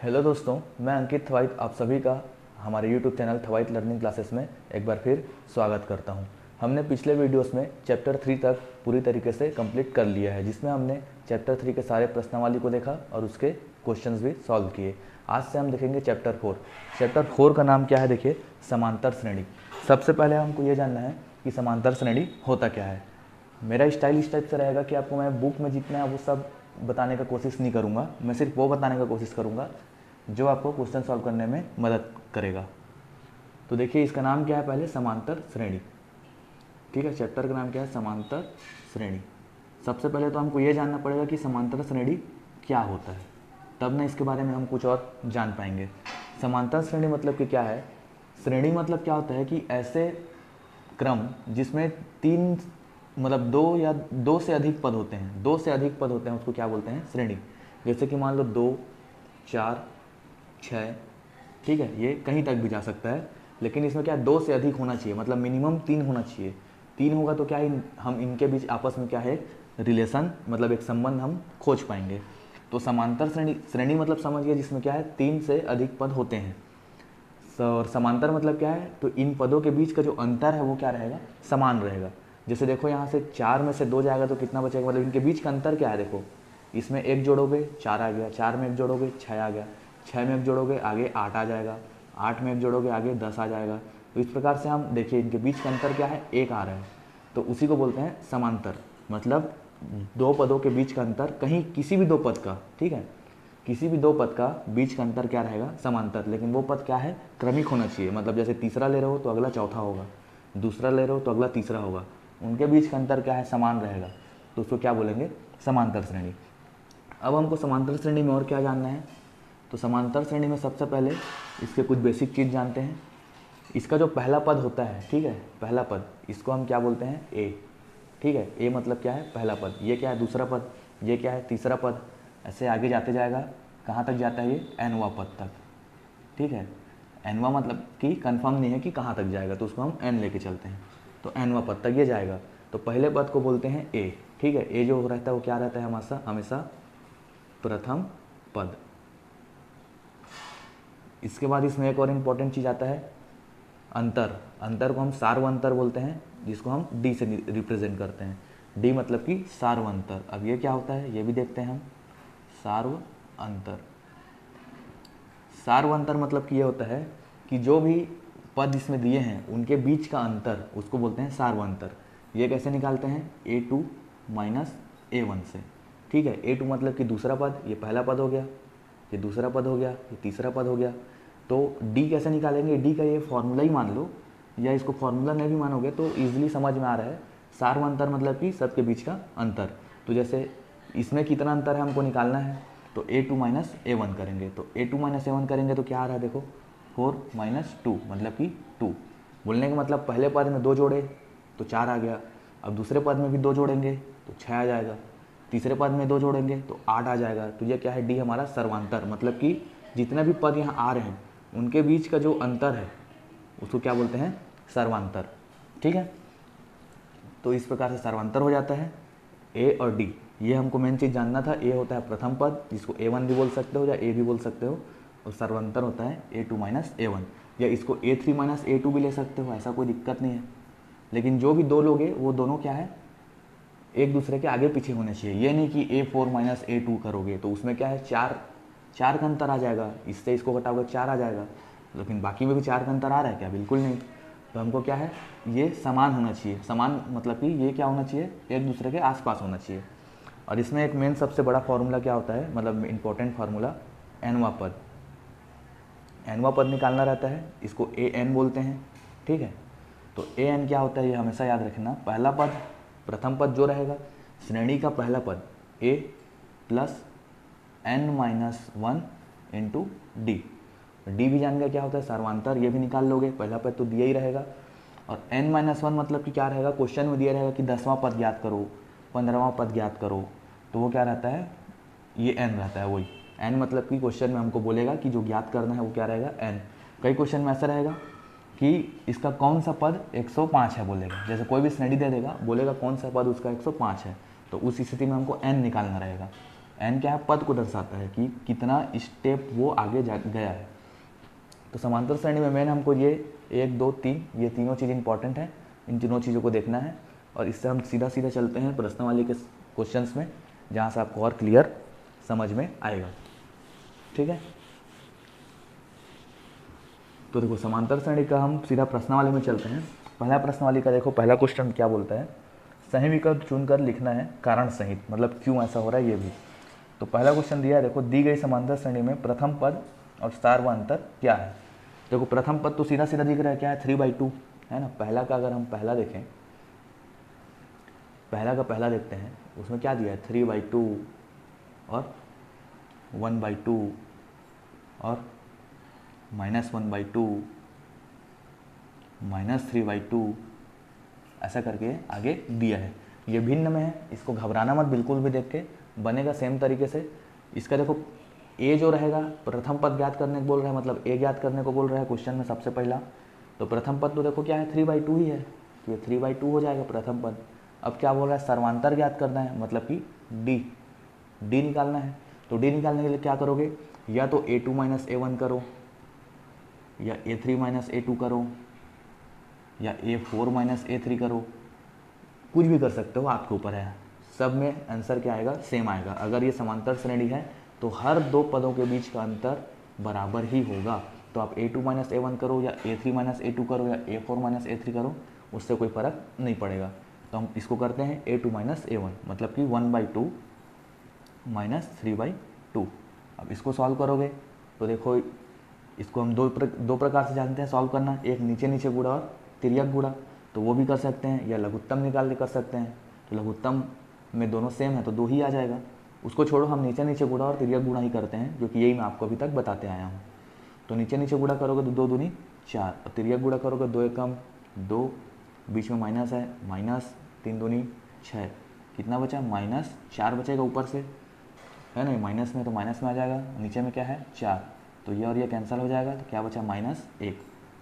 Hello दोस्तों, मैं अंकित थवाइट आप सभी का हमारे यूट्यूब चैनल थवाइट लर्निंग क्लासेस में एक बार फिर स्वागत करता हूं। हमने पिछले वीडियोस में चैप्टर 3 तक पूरी तरीके से कंप्लीट कर लिया है, जिसमें हमने चैप्टर 3 के सारे प्रश्नावली को देखा और उसके क्वेश्चंस भी सॉल्व किए। आज से हम देखेंगे चैप्टर 4। चैप्टर 4 का नाम क्या है? देखिए, समांतर श्रेणी। सबसे पहले हमको ये जानना है कि समांतर श्रेणी होता क्या है। मेरा स्टाइल इस टाइप से रहेगा कि आपको मैं बुक में जितना है वो सब बताने का कोशिश नहीं करूँगा। मैं सिर्फ वो बताने का कोशिश करूँगा जो आपको क्वेश्चन सॉल्व करने में मदद करेगा। तो देखिए, इसका नाम क्या है? पहले समांतर श्रेणी। ठीक है, चैप्टर का नाम क्या है? समांतर श्रेणी। सबसे पहले तो हमको ये जानना पड़ेगा कि समांतर श्रेणी क्या होता है, तब ना इसके बारे में हम कुछ और जान पाएंगे। समांतर श्रेणी मतलब कि क्या है? श्रेणी मतलब क्या होता है कि ऐसे क्रम जिसमें तीन मतलब दो या दो से अधिक पद होते हैं, दो से अधिक पद होते हैं, उसको क्या बोलते हैं? श्रेणी। जैसे कि मान लो 2, 4, 6, ठीक है, ये कहीं तक भी जा सकता है, लेकिन इसमें क्या है? 2 से अधिक होना चाहिए, मतलब मिनिमम 3 होना चाहिए। 3 होगा तो क्या है, हम इनके बीच आपस में क्या है? रिलेशन, मतलब एक संबंध हम खोज पाएंगे। तो समांतर श्रेणी मतलब समझिए जिसमें क्या है? 3 से अधिक पद होते हैं। और समांतर मतलब क्या है? तो इन पदों के बीच का जो अंतर है वो क्या रहेगा? समान रहेगा। जैसे देखो, यहाँ से 4 में से 2 जाएगा तो कितना बचेगा? मतलब इनके बीच का अंतर क्या है? देखो, इसमें 1 जोड़ोगे 4 आ गया, 4 में 1 जोड़ोगे 6 आ गया, 6 में 1 जोड़ोगे आगे 8 आ जाएगा, 8 में 1 जोड़ोगे आगे 10 आ जाएगा। तो इस प्रकार से हम देखिए इनके बीच का अंतर क्या है? 1 आ रहा है, तो उसी को बोलते हैं समांतर। मतलब दो पदों के बीच का अंतर, कहीं किसी भी दो पद का, ठीक है, किसी भी दो पद का बीच का अंतर क्या रहेगा? समांतर। लेकिन वो पद क्या है? क्रमिक होना चाहिए। मतलब जैसे तीसरा ले रहे हो तो अगला चौथा होगा, दूसरा ले रहे हो तो अगला तीसरा होगा, उनके बीच का अंतर क्या है? समान रहेगा, तो उसको क्या बोलेंगे? समांतर श्रेणी। अब हमको समांतर श्रेणी में और क्या जानना है? तो समांतर श्रेणी में सबसे पहले इसके कुछ बेसिक चीज़ जानते हैं। इसका जो पहला पद होता है, ठीक है, पहला पद, इसको हम क्या बोलते हैं? ए। ठीक है, ए मतलब क्या है? पहला पद। ये क्या है? दूसरा पद। ये क्या है? तीसरा पद। ऐसे आगे जाते जाएगा, कहाँ तक जाता है? ये एनवा पद तक। ठीक है, एनवा मतलब कि कंफर्म नहीं है कि कहाँ तक जाएगा, तो उसको हम एन लेके चलते हैं, तो एनवा पद तक ये जाएगा। तो पहले पद को बोलते हैं ए। ठीक है, ए जो रहता है वो क्या रहता है? हमेशा हमेशा प्रथम पद। इसके बाद इसमें एक और इम्पॉर्टेंट चीज़ आता है, अंतर। अंतर को हम सार्वअंतर बोलते हैं, जिसको हम डी से रिप्रेजेंट करते हैं। डी मतलब कि सार्वअंतर। अब ये क्या होता है, ये भी देखते हैं हम। सार्वअंतर, सार्वअंतर मतलब कि ये होता है कि जो भी पद इसमें दिए हैं उनके बीच का अंतर, उसको बोलते हैं सार्वअंतर। ये कैसे निकालते हैं? A2 माइनस A1 से। ठीक है, A2 मतलब कि दूसरा पद, ये पहला पद हो गया, ये दूसरा पद हो गया, ये तीसरा पद हो गया। तो D कैसे निकालेंगे? D का ये फॉर्मूला ही मान लो, या इसको फॉर्मूला नहीं भी मानोगे तो ईजिली समझ में आ रहा है। सार्वअंतर मतलब कि सबके बीच का अंतर। तो जैसे इसमें कितना अंतर है हमको निकालना है, तो A2 माइनस A1 करेंगे, तो A2 माइनस A1 करेंगे तो क्या आ रहा है? देखो, 4 माइनस 2 मतलब कि 2। बोलने का मतलब पहले पद में 2 जोड़े तो 4 आ गया, अब दूसरे पद में भी 2 जोड़ेंगे तो 6 आ जाएगा, तीसरे पद में 2 जोड़ेंगे तो 8 आ जाएगा। तो ये क्या है? डी हमारा सर्वांतर, मतलब कि जितने भी पद यहाँ आ रहे हैं उनके बीच का जो अंतर है उसको क्या बोलते हैं? सर्वांतर। ठीक है, तो इस प्रकार से सर्वांतर हो जाता है। ए और डी, ये हमको मेन चीज़ जानना था। ए होता है प्रथम पद, जिसको A1 भी बोल सकते हो या ए भी बोल सकते हो, और सर्वांतर होता है A2 माइनस A1, या इसको A3 माइनस A2 भी ले सकते हो, ऐसा कोई दिक्कत नहीं है। लेकिन जो भी दो लोगे वो दोनों क्या है? एक दूसरे के आगे पीछे होने चाहिए। ये नहीं कि A4 माइनस A2 करोगे तो उसमें क्या है? 4 का अंतर आ जाएगा, इससे इसको घटाओगे 4 आ जाएगा, लेकिन बाकी में भी 4 का अंतर आ रहा है क्या? बिल्कुल नहीं। तो हमको क्या है? ये समान होना चाहिए। समान मतलब कि ये क्या होना चाहिए? एक दूसरे के आसपास होना चाहिए। और इसमें एक मेन सबसे बड़ा फार्मूला क्या होता है, मतलब इंपॉर्टेंट फार्मूला, एनवा पद। एनवा पद निकालना रहता है, इसको AN बोलते हैं। ठीक है, तो AN क्या होता है ये हमेशा याद रखना। पहला पद, प्रथम पद जो रहेगा, श्रेणी का पहला पद A plus N minus 1 into D. D भी जान गया क्या होता है? सर्वांतर। ये भी निकाल लोगे, पहला पद तो दिया ही रहेगा। और N माइनस 1 मतलब कि क्या रहेगा? क्वेश्चन में दिया रहेगा कि 10वां पद ज्ञात करो, 15वां पद ज्ञात करो, तो वो क्या रहता है? ये n रहता है। वही n मतलब कि क्वेश्चन में हमको बोलेगा कि जो ज्ञात करना है वो क्या रहेगा? n। कई क्वेश्चन में ऐसा रहेगा कि इसका कौन सा पद 105 है बोलेगा, जैसे कोई भी श्रेणी दे देगा, बोलेगा कौन सा पद उसका 105 है, तो उस स्थिति में हमको n निकालना रहेगा। एन क्या है, पद को दर्शाता है कि कितना स्टेप वो आगे जा गया है। तो समांतर श्रेणी में मेन हमको ये 1 2 3 ये तीनों चीज़ इंपॉर्टेंट है, इन तीनों चीज़ों को देखना है। और इससे हम सीधा सीधा चलते हैं प्रश्नावली के क्वेश्चंस में, जहाँ से आपको और क्लियर समझ में आएगा। ठीक है, तो देखो समांतर श्रेणी का हम सीधा प्रश्नावली में चलते हैं। पहला प्रश्नावली का देखो, पहला क्वेश्चन क्या बोलता है, सही विकल्प चुनकर लिखना है कारण सहित, मतलब क्यों ऐसा हो रहा है ये भी। तो पहला क्वेश्चन दिया है, देखो दी गई समांतर श्रेणी में प्रथम पद और सार व अंतर क्या है। देखो प्रथम पद तो सीधा सीधा दिख रहा है, क्या है 3/2 है ना। पहला का अगर हम पहला देखें, पहला का पहला देखते हैं, उसमें क्या दिया है 3/2 और 1/2 और -1/2 -3/2 ऐसा करके आगे दिया है। ये भिन्न में है, इसको घबराना मत बिल्कुल भी, देख के बनेगा सेम तरीके से। इसका देखो ए जो रहेगा, प्रथम पद ज्ञात करने को बोल रहा है, मतलब ए ज्ञात करने को बोल रहा है क्वेश्चन में सबसे पहला। तो प्रथम पद तो देखो क्या है 3/2 ही है, तो ये 3/2 हो जाएगा प्रथम पद। अब क्या बोल रहा है, सर्वांतर ज्ञात करना है, मतलब कि डी निकालना है। तो डी निकालने के लिए क्या करोगे, या तो A2 - A1 करो, या A3 - A2 करो, या A4 - A3 करो, कुछ भी कर सकते हो, आपके ऊपर है। सब में आंसर क्या आएगा, सेम आएगा। अगर ये समांतर श्रेणी है तो हर दो पदों के बीच का अंतर बराबर ही होगा। तो आप A2 - A1 करो, या A3 - A2 करो, या A4 - A3 करो, उससे कोई फ़र्क नहीं पड़ेगा। तो हम इसको करते हैं A2 - A1, मतलब कि 1/2 -3/2। अब इसको सॉल्व करोगे तो देखो, इसको हम दो प्रकार से जानते हैं सॉल्व करना, एक नीचे नीचे गुणा और तिर्यक गुणा। तो वो भी कर सकते हैं, या लघुत्तम निकाल के कर सकते हैं। तो लघुत्तम में दोनों सेम है तो 2 ही आ जाएगा। उसको छोड़ो, हम नीचे नीचे गुणा और तिर्यक गुणा ही करते हैं, क्योंकि यही मैं आपको अभी तक बताते आया हूँ। तो नीचे नीचे गुणा करोगे तो 2 दूनी 4, और तिर्यक गुणा करोगे 2 एकम 2, बीच में माइनस है, -3 दूनी 6, कितना बचा -4 बचेगा ऊपर से, है ना। माइनस में तो माइनस में आ जाएगा, नीचे में क्या है 4, तो ये और ये कैंसिल हो जाएगा, तो क्या बचा -1।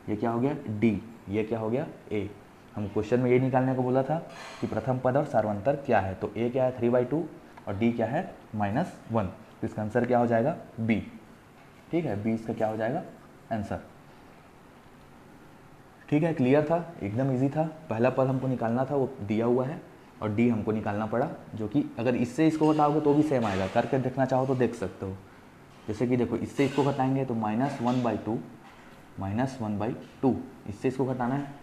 ये क्या हो गया डी, ये क्या हो गया ए। हम क्वेश्चन में ये निकालने को बोला था कि प्रथम पद और सार्वंतर क्या है। तो ए क्या है 3/2 और डी क्या है -1। तो इसका आंसर क्या हो जाएगा बी। ठीक है, बी इसका क्या हो जाएगा आंसर। ठीक है, क्लियर था, एकदम इजी था। पहला पद हमको निकालना था, वो दिया हुआ है, और डी हमको निकालना पड़ा, जो कि अगर इससे इसको घटाओगे तो भी सेम आएगा। करके देखना चाहो तो देख सकते हो। जैसे कि देखो, इससे इसको घटाएंगे तो -1/2 -1/2, इससे इसको घटाना है,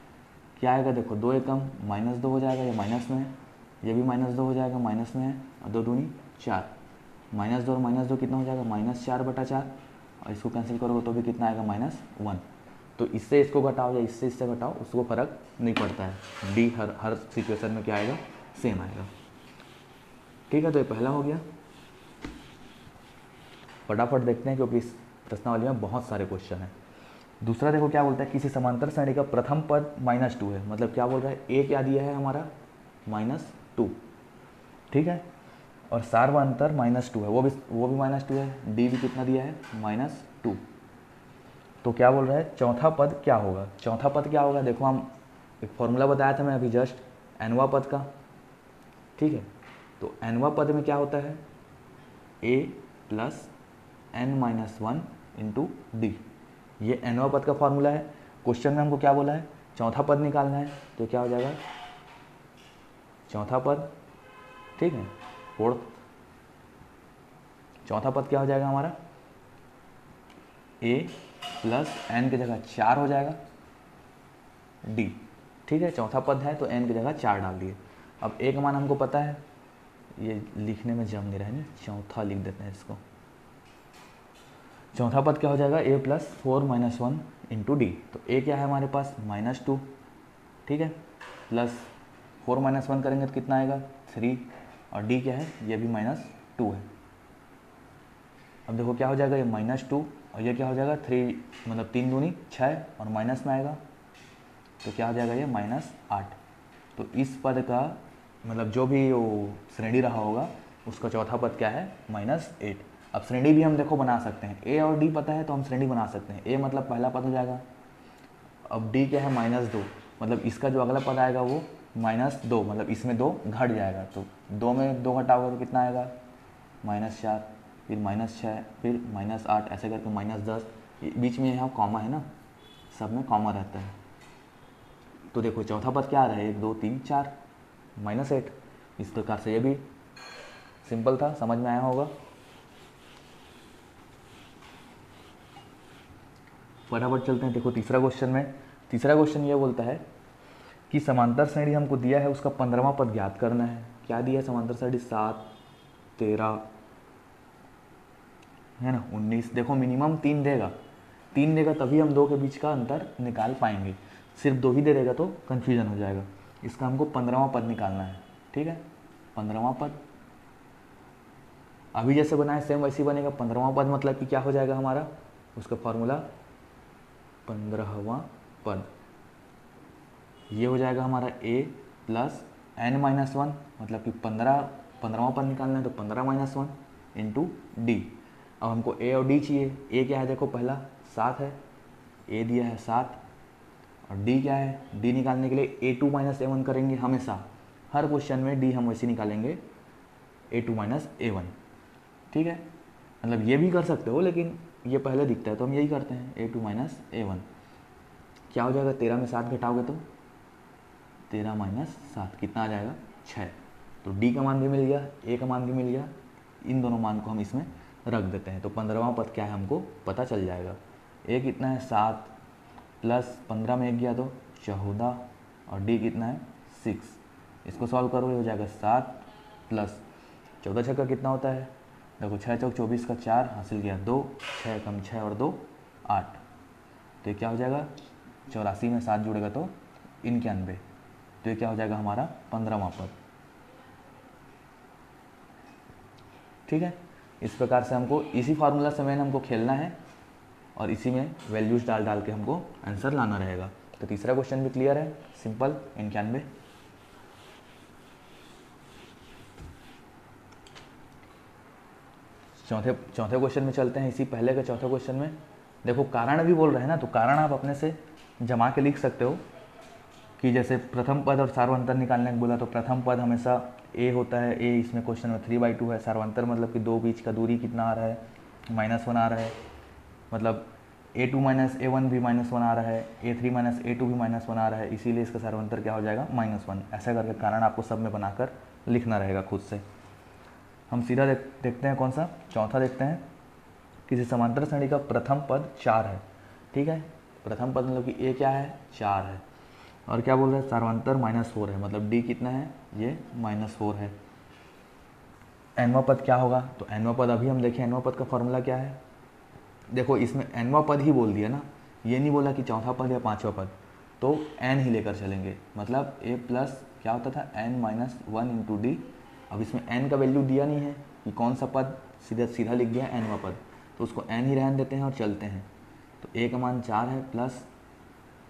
क्या आएगा देखो 2 एकम -2 हो जाएगा, ये माइनस में है, ये भी -2 हो जाएगा, माइनस में है, और 2 दूनी 4, -2 और -2 कितना हो जाएगा -4/4, और इसको कैंसिल करोगे तो भी कितना आएगा -1। तो इससे इसको घटाओ या इससे इससे घटाओ, उसको फ़र्क नहीं पड़ता है। डी हर सिचुएशन में क्या आएगा, सेम आएगा। ठीक है, तो ये पहला हो गया। फटाफट देखते हैं, क्योंकि इस प्रश्नावली में बहुत सारे क्वेश्चन हैं। दूसरा देखो क्या बोलता है, किसी समांतर श्रेणी का प्रथम पद -2 है, मतलब क्या बोल रहा है, ए क्या दिया है हमारा -2, ठीक है, और सार व अंतर -2 है, वो भी -2 है, डी भी कितना दिया है -2। तो क्या बोल रहा है, चौथा पद क्या होगा। चौथा पद क्या होगा, देखो हम एक फॉर्मूला बताया था मैं अभी जस्ट, एनवा पद का। ठीक है, तो एनवा पद में क्या होता है, a + n-1 × d, ये एनवा पद का फॉर्मूला है। क्वेश्चन में हमको क्या बोला है, चौथा पद निकालना है, तो क्या हो जाएगा चौथा पद, ठीक है, फोर्थ, चौथा पद क्या हो जाएगा हमारा, a + n की जगह 4 हो जाएगा d। ठीक है, चौथा पद है तो n की जगह 4 डाल दिए। अब a का मान हमको पता है, ये लिखने में जम नहीं रहा है ना, चौथा लिख देते हैं इसको। चौथा पद क्या हो जाएगा, a + 4 - 1 × d। तो a क्या है हमारे पास -2, ठीक है, प्लस 4 - 1 करेंगे तो कितना आएगा 3, और d क्या है, ये भी -2 है। अब देखो क्या हो जाएगा, ये -2 और ये क्या हो जाएगा 3, मतलब 3 दूनी 6, और माइनस में आएगा तो क्या हो जाएगा ये -8। तो इस पद का मतलब जो भी वो श्रेणी रहा होगा उसका चौथा पद क्या है -8। अब श्रेणी भी हम देखो बना सकते हैं, ए और डी पता है तो हम श्रेणी बना सकते हैं। ए मतलब पहला पद हो जाएगा, अब डी क्या है -2, मतलब इसका जो अगला पद आएगा वो -2, मतलब इसमें 2 घट जाएगा, तो 2 में 2 घटाओगे तो कितना आएगा -4, फिर -6, फिर -8, ऐसे करके -10। बीच में यहाँ कॉमा है ना, सब में कॉमा रहता है। तो देखो चौथा पद क्या आ रहा है, 1 2 3 4 -8। इस प्रकार से ये भी सिंपल था, समझ में आया होगा। फटाफट चलते हैं। देखो तीसरा क्वेश्चन में, तीसरा क्वेश्चन ये बोलता है कि समांतर श्रेणी हमको दिया है, उसका 15वां पद ज्ञात करना है। क्या दिया है समांतर श्रेणी, 7 13 है ना, 19। देखो मिनिमम 3 देगा, 3 देगा तभी हम 2 के बीच का अंतर निकाल पाएंगे। सिर्फ 2 ही दे देगा तो कन्फ्यूजन हो जाएगा। इसका हमको 15वां पद निकालना है। ठीक है, 15वां पद अभी जैसे बनाए सेम वैसे ही बनेगा। 15वां पद मतलब कि क्या हो जाएगा हमारा, उसका फॉर्मूला 15वां पद ये हो जाएगा हमारा a प्लस n-1, मतलब कि 15वां पद निकालना है तो 15 - 1 इंटू डी। अब हमको a और d चाहिए। a क्या है, देखो पहला 7 है, a दिया है 7, और d क्या है, d निकालने के लिए a2 - a1 करेंगे हमेशा। हर क्वेश्चन में d हम वैसे निकालेंगे a2 - a1। ठीक है, मतलब ये भी कर सकते हो लेकिन ये पहले दिखता है तो हम यही करते हैं, a2 - a1। क्या हो जाएगा, 13 में 7 घटाओगे तो 13 - 7 कितना आ जाएगा, 6। तो d का मान भी मिल गया, a का मान भी मिल गया। इन दोनों मान को हम इसमें रख देते हैं तो 15वां पद क्या है हमको पता चल जाएगा। a कितना है, 7 प्लस 15 में 1 गया तो 14, और d कितना है, 6। इसको सॉल्व करो, ये हो जाएगा 7 प्लस 14 छक्का कितना होता है, देखो 6 चौक 24 का 4 हासिल किया 2, 6 कम 6 और 2 8। तो ये क्या हो जाएगा, 84 में 7 जुड़ेगा तो 91। तो ये क्या हो जाएगा हमारा 15वां पद। ठीक है, इस प्रकार से हमको इसी फार्मूला से मैंने हमको खेलना है और इसी में वैल्यूज डाल डाल के हमको आंसर लाना रहेगा। तो तीसरा क्वेश्चन भी क्लियर है, सिंपल 91। चौथे क्वेश्चन में चलते हैं। इसी पहले के चौथे क्वेश्चन में देखो कारण भी बोल रहे हैं ना, तो कारण आप अपने से जमा के लिख सकते हो कि जैसे प्रथम पद और सार्वंतर निकालने को बोला तो प्रथम पद हमेशा a होता है। a इसमें क्वेश्चन में 3/2 है। सार्वंतर मतलब कि 2 बीच का दूरी कितना आ रहा है, -1 आ रहा है। मतलब a2 - a1 भी -1 आ रहा है, a3 - a2 भी -1 आ रहा है, इसीलिए इसका सार्वंतर क्या हो जाएगा, -1। ऐसा करके कारण आपको सब में बनाकर लिखना रहेगा खुद से। हम सीधा देखते हैं कौन सा, चौथा देखते हैं। किसी समांतर श्रेणी का प्रथम पद 4 है। ठीक है, प्रथम पद मतलब कि a क्या है, 4 है, और क्या बोल रहे हैं, सार्वंतर -4 है, मतलब d कितना है, ये -4 है। nवां पद क्या होगा, तो nवां पद अभी हम देखें nवां पद का फॉर्मूला क्या है। देखो इसमें nवां पद ही बोल दिया ना, ये नहीं बोला कि चौथा पद या पांचवा पद, तो n ही लेकर चलेंगे। मतलब a प्लस क्या होता था, n-1 इंटू डी। अब इसमें n का वैल्यू दिया नहीं है कि कौन सा पद, सीधा सीधा लिख दिया nवां पद, तो उसको n ही रहने देते हैं और चलते हैं। तो a का मान 4 है प्लस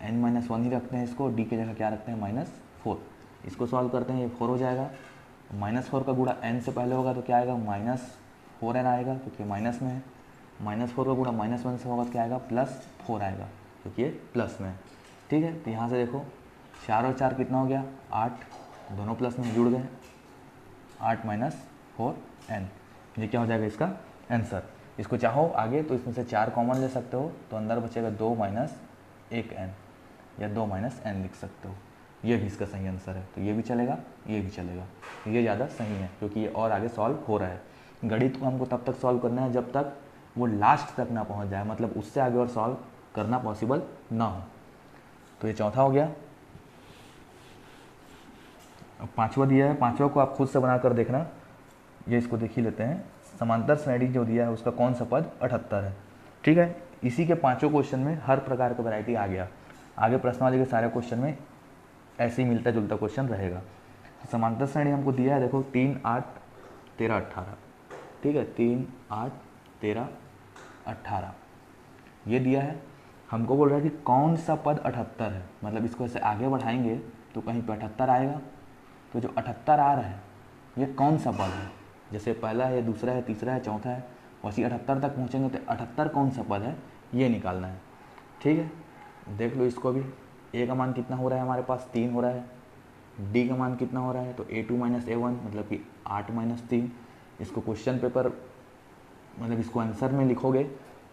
n-1 ही रखते हैं इसको, d की जगह क्या रखते हैं, -4। इसको सॉल्व करते हैं, ये 4 हो जाएगा। -4 का गुणा n से पहले होगा तो क्या आएगा, -4n आएगा क्योंकि माइनस में है। -4 का गुणा -1 से होगा तो क्या आएगा, +4 आएगा क्योंकि ये प्लस में है। ठीक है, तो यहाँ से देखो 4 और 4 कितना हो गया, 8, दोनों प्लस में जुड़ गए, 8 - 4n। ये क्या हो जाएगा इसका आंसर। इसको चाहो आगे तो इसमें से 4 कॉमन ले सकते हो, तो अंदर बचेगा 2 - 1n, या 2 - n लिख सकते हो। ये भी इसका सही आंसर है, तो ये भी चलेगा, ये भी चलेगा। ये ज़्यादा सही है क्योंकि ये और आगे सॉल्व हो रहा है। गणित को हमको तब तक सॉल्व करना है जब तक वो लास्ट तक ना पहुंच जाए, मतलब उससे आगे और सॉल्व करना पॉसिबल ना हो। तो ये चौथा हो गया। अब पांचवा दिया है, पांचवा को आप खुद से बनाकर देखना। ये इसको देख ही लेते हैं। समांतर श्रेणी जो दिया है उसका कौन सा पद 78 है। ठीक है, इसी के पांचों क्वेश्चन में हर प्रकार का वैरायटी आ गया। आगे प्रश्नावली के सारे क्वेश्चन में ऐसे ही मिलता जुलता क्वेश्चन रहेगा। तो समांतर श्रेणी हमको दिया है, देखो 3 8 13 18। ठीक है, 3 8 13 18 ये दिया है। हमको बोल रहा है कि कौन सा पद 78 है, मतलब इसको ऐसे आगे बढ़ाएंगे तो कहीं पे 78 आएगा। तो जो 78 आ रहा है ये कौन सा पद है, जैसे पहला है, दूसरा है, तीसरा है, चौथा है, वैसे 78 तक पहुँचेंगे तो 78 कौन सा पद है ये निकालना है। ठीक है, देख लो इसको भी। a का मान कितना हो रहा है हमारे पास, 3 हो रहा है। d का मान कितना हो रहा है, तो a2 - a1 मतलब कि 8 - 3। इसको क्वेश्चन पेपर मतलब इसको आंसर में लिखोगे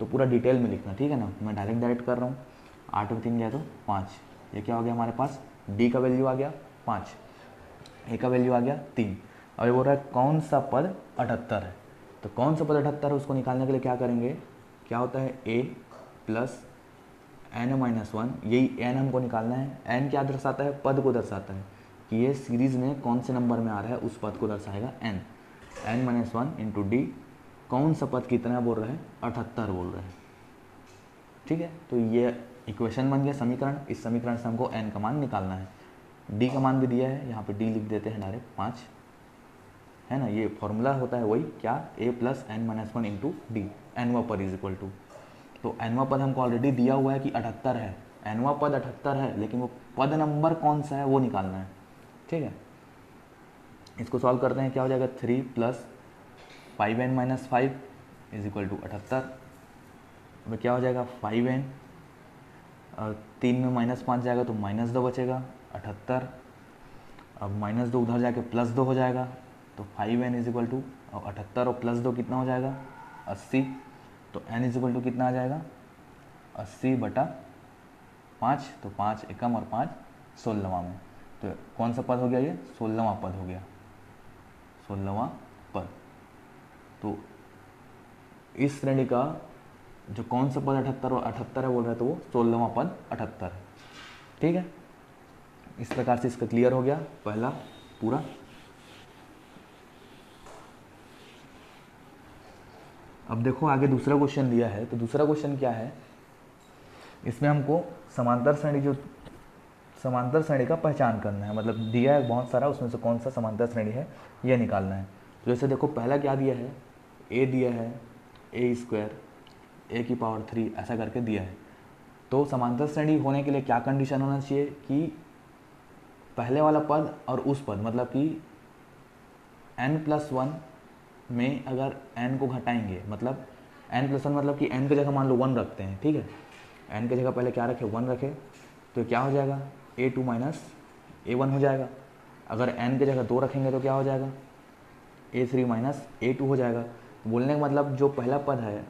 तो पूरा डिटेल में लिखना, ठीक है ना। मैं डायरेक्ट कर रहा हूँ। 8 में 3 गया तो 5, ये क्या हो गया हमारे पास, डी का वैल्यू आ गया 5, ए का वैल्यू आ गया 3। अब ये बोल रहा है कौन सा पद 78 है, तो कौन सा पद 78 है उसको निकालने के लिए क्या करेंगे, क्या होता है a प्लस n-1, यही n हमको निकालना है। n क्या दर्शाता है, पद को दर्शाता है कि ये सीरीज़ में कौन से नंबर में आ रहा है उस पद को दर्शाएगा n-1 इंटू डी। कौन सा पद कितना बोल रहा है, 78 बोल रहा है, ठीक है। तो ये इक्वेशन बन गया समीकरण। इस समीकरण से हमको n का मान निकालना है। d का मान भी दिया है, यहाँ पे d लिख देते हैं डायरेक्ट 5, है ना। ये फॉर्मूला होता है वही क्या, a plus n-1 into D, nवा पद इज इक्वल टू, तो nवा पद हमको ऑलरेडी दिया हुआ है कि 78 है, nवा पद 78 है, लेकिन वो पद नंबर कौन सा है वो निकालना है, ठीक है। इसको सॉल्व करते हैं, क्या हो जाएगा 3 plus 5n minus 5 is equal to 78। अब क्या हो जाएगा 5n और 3 में -5 जाएगा तो -2 बचेगा 78। अब -2 उधर जाके +2 हो जाएगा तो 5n इज इक्वल टू 78 और +2 कितना हो जाएगा 80। तो n इज इक्वल टू कितना आ जाएगा 80/5, तो 5 एकम और 5 16वां में। तो कौन सा पद हो गया, ये 16वां पद हो गया, 16वां पद। तो इस श्रेणी का जो कौन सा पद 78 और 78 है बोल रहा है तो वो 16वां पद 78 है, ठीक है। इस प्रकार से इसका क्लियर हो गया पहला पूरा। अब देखो आगे दूसरा क्वेश्चन दिया है, तो दूसरा क्वेश्चन क्या है, इसमें हमको समांतर श्रेणी का पहचान करना है, मतलब दिया है बहुत सारा, उसमें से कौन सा समांतर श्रेणी है यह निकालना है। तो जैसे देखो पहला क्या दिया है, a दिया है a² a⁻3 ऐसा करके दिया है। तो समांतर श्रेणी होने के लिए क्या कंडीशन होना चाहिए कि पहले वाला पद और उस पद मतलब कि n+1 में अगर n को घटाएंगे, मतलब n+1 मतलब कि n की जगह मान लो 1 रखते हैं, ठीक है। n की जगह पहले क्या रखे 1 रखे, तो क्या हो जाएगा a2 माइनस a1 हो जाएगा। अगर n की जगह 2 रखेंगे तो क्या हो जाएगा a3 माइनस a2 हो जाएगा। बोलने का मतलब जो पहला पद है,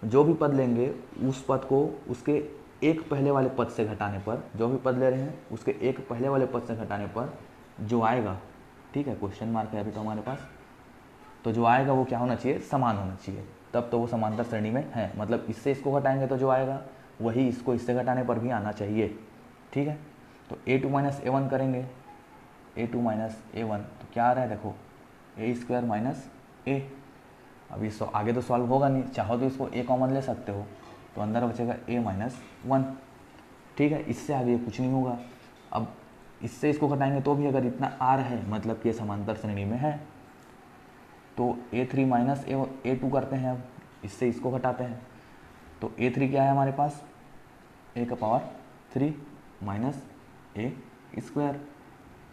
जो भी पद लेंगे उस पद को उसके एक पहले वाले पद से घटाने पर, जो भी पद ले रहे हैं उसके एक पहले वाले पद से घटाने पर जो आएगा, ठीक है, क्वेश्चन मार्क है अभी तो हमारे पास, तो जो आएगा वो क्या होना चाहिए, समान होना चाहिए, तब तो वो समांतर श्रेणी में है। मतलब इससे इसको घटाएंगे तो जो आएगा वही इसको इससे घटाने पर भी आना चाहिए, ठीक है। तो a2 माइनस a1 करेंगे, a2 माइनस a1 तो क्या आ रहा है देखो a² माइनस a। अब ये आगे तो सॉल्व होगा नहीं, चाहो तो इसको a कॉमन ले सकते हो, तो अंदर बचेगा a-1, ठीक है। इससे आगे कुछ नहीं होगा। अब इससे इसको घटाएंगे तो भी अगर इतना आ रहा है मतलब कि ये समांतर श्रेणी में है, तो a3 माइनस a2 करते हैं। अब इससे इसको घटाते हैं तो a3 क्या है हमारे पास a⁻3 माइनस a²।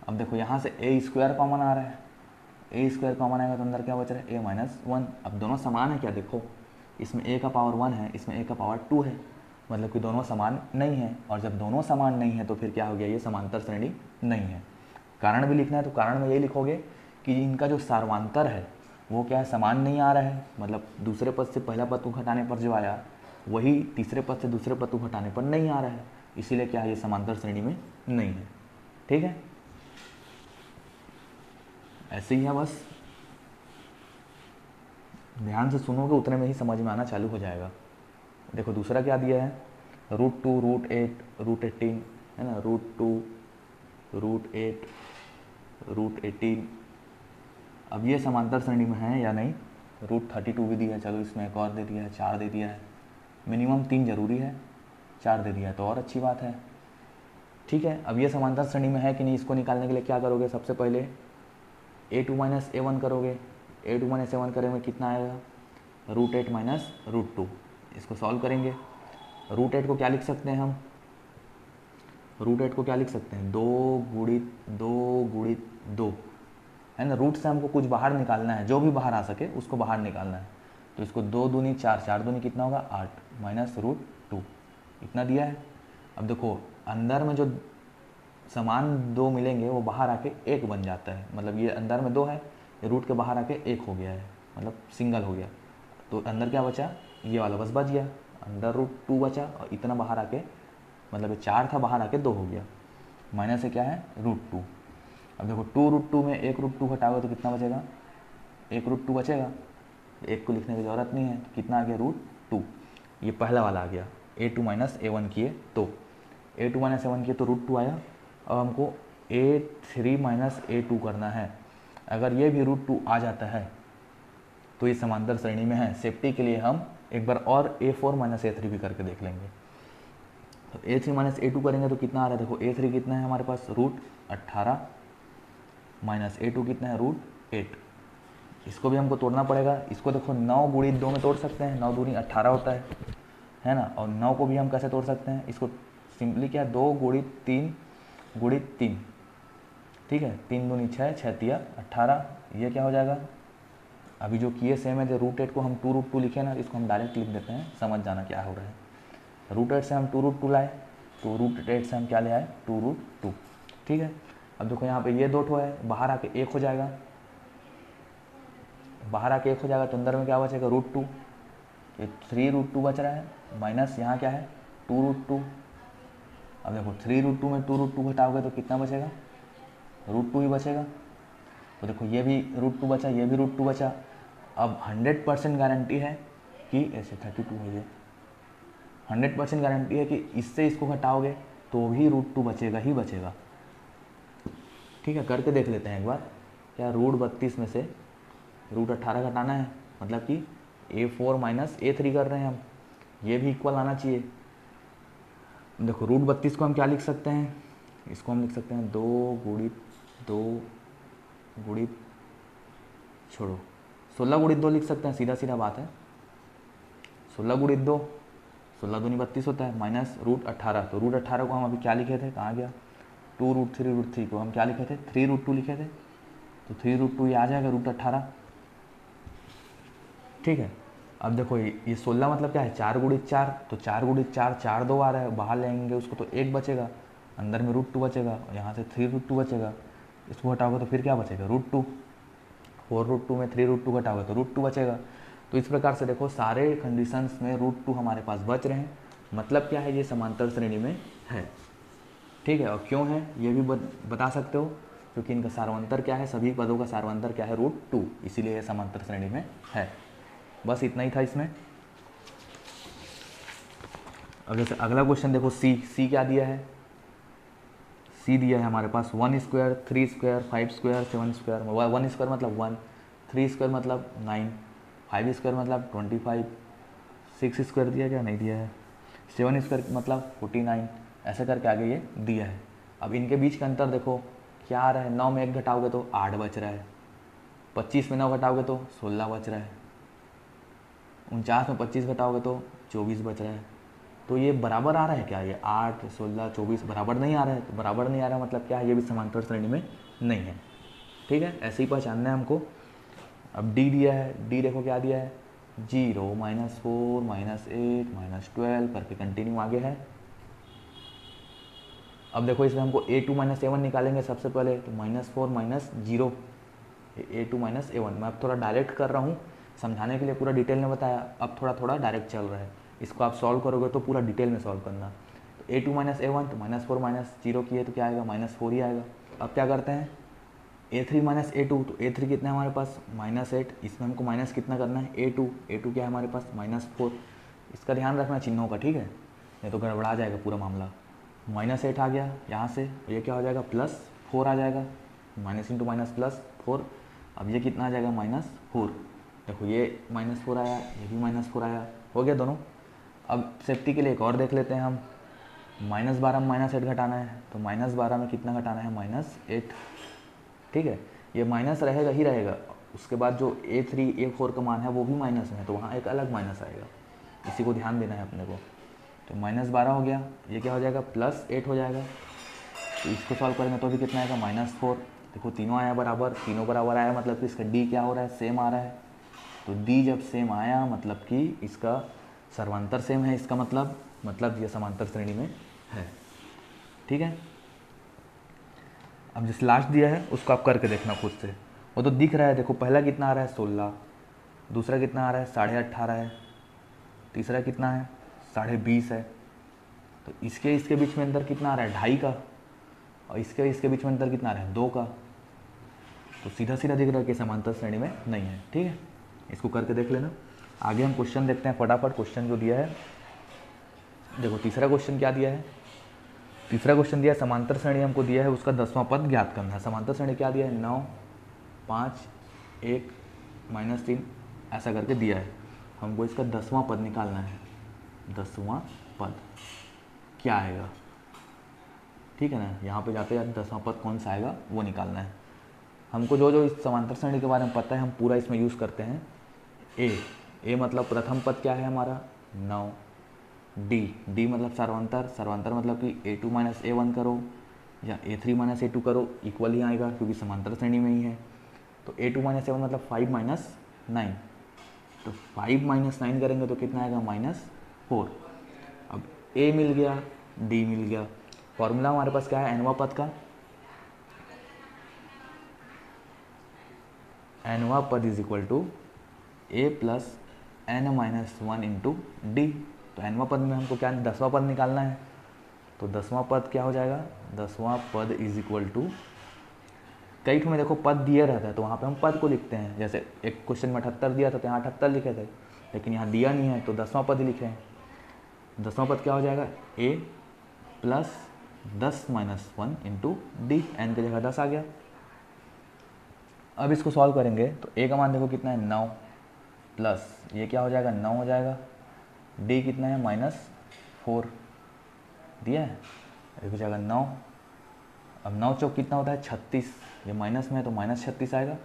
अब देखो यहाँ से a² कॉमन आ रहा है, a² कॉमन आएगा तो अंदर क्या बच रहा है a-1। अब दोनों समान है क्या, देखो इसमें a⁻1 है, इसमें a⁻2 है, मतलब कि दोनों समान नहीं है। और जब दोनों समान नहीं है तो फिर क्या हो गया, ये समांतर श्रेणी नहीं है। कारण भी लिखना है तो कारण में यही लिखोगे कि इनका जो सार्वांतर है वो क्या है, समान नहीं आ रहा है, मतलब दूसरे पद से पहला पद को घटाने पर जो आया वही तीसरे पद से दूसरे पद को घटाने पर नहीं आ रहा है, इसीलिए क्या है ये समांतर श्रेणी में नहीं है, ठीक है। ऐसे ही है, बस ध्यान से सुनोगे उतने में ही समझ में आना चालू हो जाएगा। देखो दूसरा क्या दिया है, √2 √8 √18 है ना, √2 √8 √18। अब ये समांतर श्रेणी में है या नहीं, √32 भी दिया है, चलो इसमें एक और दे दिया है, 4 दे दिया है, मिनिमम 3 जरूरी है, 4 दे दिया है तो और अच्छी बात है, ठीक है। अब ये समांतर श्रेणी में है कि नहीं, इसको निकालने के लिए क्या करोगे, सबसे पहले a2 माइनस a1 करोगे, a2 माइनस a1 करेंगे कितना आएगा √8 माइनस √2। इसको सॉल्व करेंगे, √8 को क्या लिख सकते हैं हम, √8 को क्या लिख सकते हैं 2 गुणित 2 है ना। रूट से हमको कुछ बाहर निकालना है, जो भी बाहर आ सके उसको बाहर निकालना है। तो इसको 2 दूनी 4, 4 दूनी कितना होगा 8 माइनस √2 इतना दिया है। अब देखो अंदर में जो समान 2 मिलेंगे वो बाहर आके 1 बन जाता है, मतलब ये अंदर में 2 है, ये रूट के बाहर आके 1 हो गया है, मतलब सिंगल हो गया। तो अंदर क्या बचा, ये वाला बस बच गया, अंडर रूट 2 बचा, और इतना बाहर आके मतलब ये 4 था, बाहर आके 2 हो गया, माइनस से क्या है रूट 2। अब देखो 2 रूट 2 में 1 रूट 2 घटाओगे तो कितना बचेगा, 1 रूट 2 बचेगा, 1 को लिखने की ज़रूरत नहीं है, तो कितना आ गया रूट 2। ये पहला वाला आ गया, A2 माइनस A1 किए तो A2 माइनस A1 किए तो रूट 2 आया। अब हमको A3 माइनस A2 करना है। अगर ये भी रूट 2 आ जाता है तो ये समांतर श्रेणी में है। सेफ्टी के लिए हम एक बार और A4 माइनस A3 भी करके देख लेंगे। तो A3 माइनस A2 करेंगे तो कितना आ रहा है, देखो A3 कितना है हमारे पास रूट 18 माइनस A2 कितना है रूट 8। इसको भी हमको तोड़ना पड़ेगा। इसको देखो 9 गुणित 2 में तोड़ सकते हैं, 9 दूनी 18 होता है ना। और 9 को भी हम कैसे तोड़ सकते हैं, इसको सिंपली क्या 2 गुणित 3 गुणित 3, ठीक है, 3 दूनी 6, 6 तिया 18, ये क्या हो जाएगा। अभी जो किए सेम है, जो रूट 8 को हम 2 रूट 2 लिखे ना, इसको हम डायरेक्ट लिख देते हैं, समझ जाना क्या हो रहा है। रूट 8 से हम 2 रूट 2 लाए, तो रूट 8 से हम क्या ले आए 2 रूट 2, ठीक है। अब देखो यहाँ पे ये 2 ठो है, बाहर आके 1 हो जाएगा, बाहर आके 1 हो जाएगा, तो अंदर में क्या बचेगा रूट 2, ये 3 रूट 2 बच रहा है, माइनस यहाँ क्या है 2 रूट 2। अब देखो 3 रूट 2 में 2 रूट 2 घटाओगे तो कितना बचेगा, रूट 2 ही बचेगा। तो देखो ये भी रूट 2 बचा, ये भी रूट 2 बचा। अब 100% गारंटी है कि ऐसे 32 है, ये 100% गारंटी है कि इससे इसको घटाओगे तो भी रूट 2 बचेगा ही बचेगा, ठीक है। करके देख लेते हैं एक बार। क्या रूट 32 में से रूट 18 घटाना है, मतलब कि A4 माइनस A3 कर रहे हैं हम, ये भी इक्वल आना चाहिए। देखो रूट 32 को हम क्या लिख सकते हैं, इसको हम लिख सकते हैं 2 गुणित 2 गुणित छोड़ो 16 गुणित 2 लिख सकते हैं, सीधा सीधा बात है। 16 गुणित 2, 16 दूनी 32 होता है, माइनस रूट 18। तो रूट 18 को हम अभी क्या लिखे थे, कहाँ गया, 2 रूट 3 को हम क्या लिखे थे 3 रूट 2 लिखे थे, तो 3 रूट 2 ये आ जाएगा रूट 18, ठीक है। अब देखो ये 16 मतलब क्या है 4 गुणित 4, तो 4 गुणित 4 4 2 आ रहा है, बाहर लेंगे उसको तो 1 बचेगा, अंदर में रूट 2 बचेगा, यहाँ से 3 रूट 2 बचेगा, इसको हटाओगे तो फिर क्या बचेगा रूट 2, 4 रूट 2 में 3 रूट 2 घटाओगे तो रूट 2 बचेगा। तो इस प्रकार से देखो सारे कंडीशंस में रूट 2 हमारे पास बच रहे हैं, मतलब क्या है ये समांतर श्रेणी में है, ठीक है। और क्यों है ये भी बता सकते हो, क्योंकि इनका सार्वंतर क्या है, सभी पदों का सार्वंतर क्या है रूट 2, इसीलिए ये समांतर श्रेणी में है। बस इतना ही था इसमें। अब जैसे अगला क्वेश्चन देखो, सी क्या दिया है, सी दिया है हमारे पास 1 square 3 square 5 square 7 square. 1 square मतलब 1, 3 स्क्वायर मतलब 9, 5 स्क्वायर मतलब 25, 6 स्क्वायर दिया क्या नहीं दिया है, 7 स्क्वायर मतलब 49, ऐसे करके आगे ये दिया है। अब इनके बीच का अंतर देखो क्या आ रहा है, 9 में 1 घटाओगे तो 8 बच रहा है, 25 में 9 घटाओगे तो 16 बच रहा है, 49 में 25 घटाओगे तो 24 बच रहा है। तो ये बराबर आ रहा है क्या, ये 8 16 24 बराबर नहीं आ रहा है। तो बराबर नहीं आ रहा है मतलब क्या है, ये भी समांतर श्रेणी में नहीं है, ठीक है। ऐसे ही पहचानना है हमको। अब डी दिया है, डी देखो क्या दिया है 0 -4 -8 -12 करके कंटिन्यू आगे है। अब देखो इसमें हमको A2 माइनस A1 निकालेंगे सबसे पहले, तो -4 -0 A2 माइनस A1। मैं अब थोड़ा डायरेक्ट कर रहा हूँ, समझाने के लिए पूरा डिटेल में बताया, अब थोड़ा थोड़ा डायरेक्ट चल रहा है। इसको आप सॉल्व करोगे तो पूरा डिटेल में सॉल्व करना। तो A2 माइनस A1 तो -4 -0 किए तो क्या आएगा -4 ही आएगा। अब क्या करते हैं A3 माइनस A2, तो A3 कितना है हमारे पास -8, इसमें हमको माइनस कितना करना है A2 क्या है हमारे पास -4। इसका ध्यान रखना चिन्हों का, ठीक है, नहीं तो गड़बड़ा जाएगा पूरा मामला। -8 आ गया यहाँ से, ये क्या हो जाएगा +4 आ जाएगा, माइनस इंटू माइनस +4। अब ये कितना आ जाएगा -4, देखो ये -4 आया, ये भी -4 आया, हो गया दोनों। अब सेफ्टी के लिए एक और देख लेते हैं हम, -12 में -8 घटाना है, तो -12 में कितना घटाना है -8, ठीक है। ये माइनस रहेगा ही रहेगा, उसके बाद जो A3 A4 का मान है वो भी माइनस में है, तो वहाँ एक अलग माइनस आएगा, इसी को ध्यान देना है अपने को। तो -12 हो गया, ये क्या हो जाएगा +8 हो जाएगा। तो इसको सॉल्व करेंगे तो भी कितना आएगा -4। देखो तीनों आया बराबर, तीनों बराबर आया मतलब कि इसका डी क्या हो रहा है सेम आ रहा है। तो डी जब सेम आया मतलब कि इसका सर्वांतर सेम है, इसका मतलब ये समांतर श्रेणी में है, ठीक है। अब जिस लास्ट दिया है उसको आप करके देखना खुद से, वो तो दिख रहा है, देखो पहला कितना आ रहा है 16, दूसरा कितना आ रहा है 18.5 है, तीसरा कितना है 20.5 है। तो इसके बीच में अंतर कितना आ रहा है 2.5 का, और इसके बीच में अंतर कितना आ रहा है 2 का। तो सीधा सीधा दिख रहा है कि समांतर श्रेणी में नहीं है। ठीक है, इसको करके देख लेना। आगे हम क्वेश्चन देखते हैं फटाफट। क्वेश्चन जो दिया है, देखो तीसरा क्वेश्चन क्या दिया है, तीसरा क्वेश्चन दिया है समांतर श्रेणी हमको दिया है, उसका 10वां पद ज्ञात करना है। समांतर श्रेणी क्या दिया है 9, 5, 1, -3 ऐसा करके दिया है। हमको इसका 10वां पद निकालना है। 10वां पद क्या आएगा, ठीक है ना। यहाँ पे जाते हैं 10वां पद कौन सा आएगा वो निकालना है हमको। जो इस समांतर श्रेणी के बारे में पता है हम पूरा इसमें यूज़ करते हैं। ए मतलब प्रथम पद क्या है हमारा 9, डी मतलब सर्वांतर, सर्वांतर मतलब कि A2 - A1 करो या A3 - A2 करो, इक्वल ही आएगा क्योंकि समांतर श्रेणी में ही है। तो A2 - A1 मतलब 5 - 9, तो 5 - 9 करेंगे तो कितना आएगा -4। अब A मिल गया, D मिल गया। फॉर्मूला हमारे पास क्या है nवां पद का, nवां पद is equal to A + n-1 into d. तो nवां पद में हमको क्या 10वां पद निकालना है। तो 10वां पद क्या हो जाएगा, 10वां पद इज इक्वल टू, कई ठो में देखो पद दिया रहता है तो वहाँ पे हम पद को लिखते हैं। जैसे एक क्वेश्चन में 78 दिया था तो यहाँ 78 लिखे थे, लेकिन यहाँ दिया नहीं है तो 10वां पद ही लिखे हैं। 10वां पद क्या हो जाएगा A + 10 - 1 इंटू डी, एन की जगह 10 आ गया। अब इसको सॉल्व करेंगे तो A का मान देखो कितना है 9, प्लस ये क्या हो जाएगा 9 हो जाएगा, डी कितना है -4 दिया है, ये हो जाएगा 9। अब 9 चौक कितना होता है 36, ये माइनस में है तो -36 आएगा,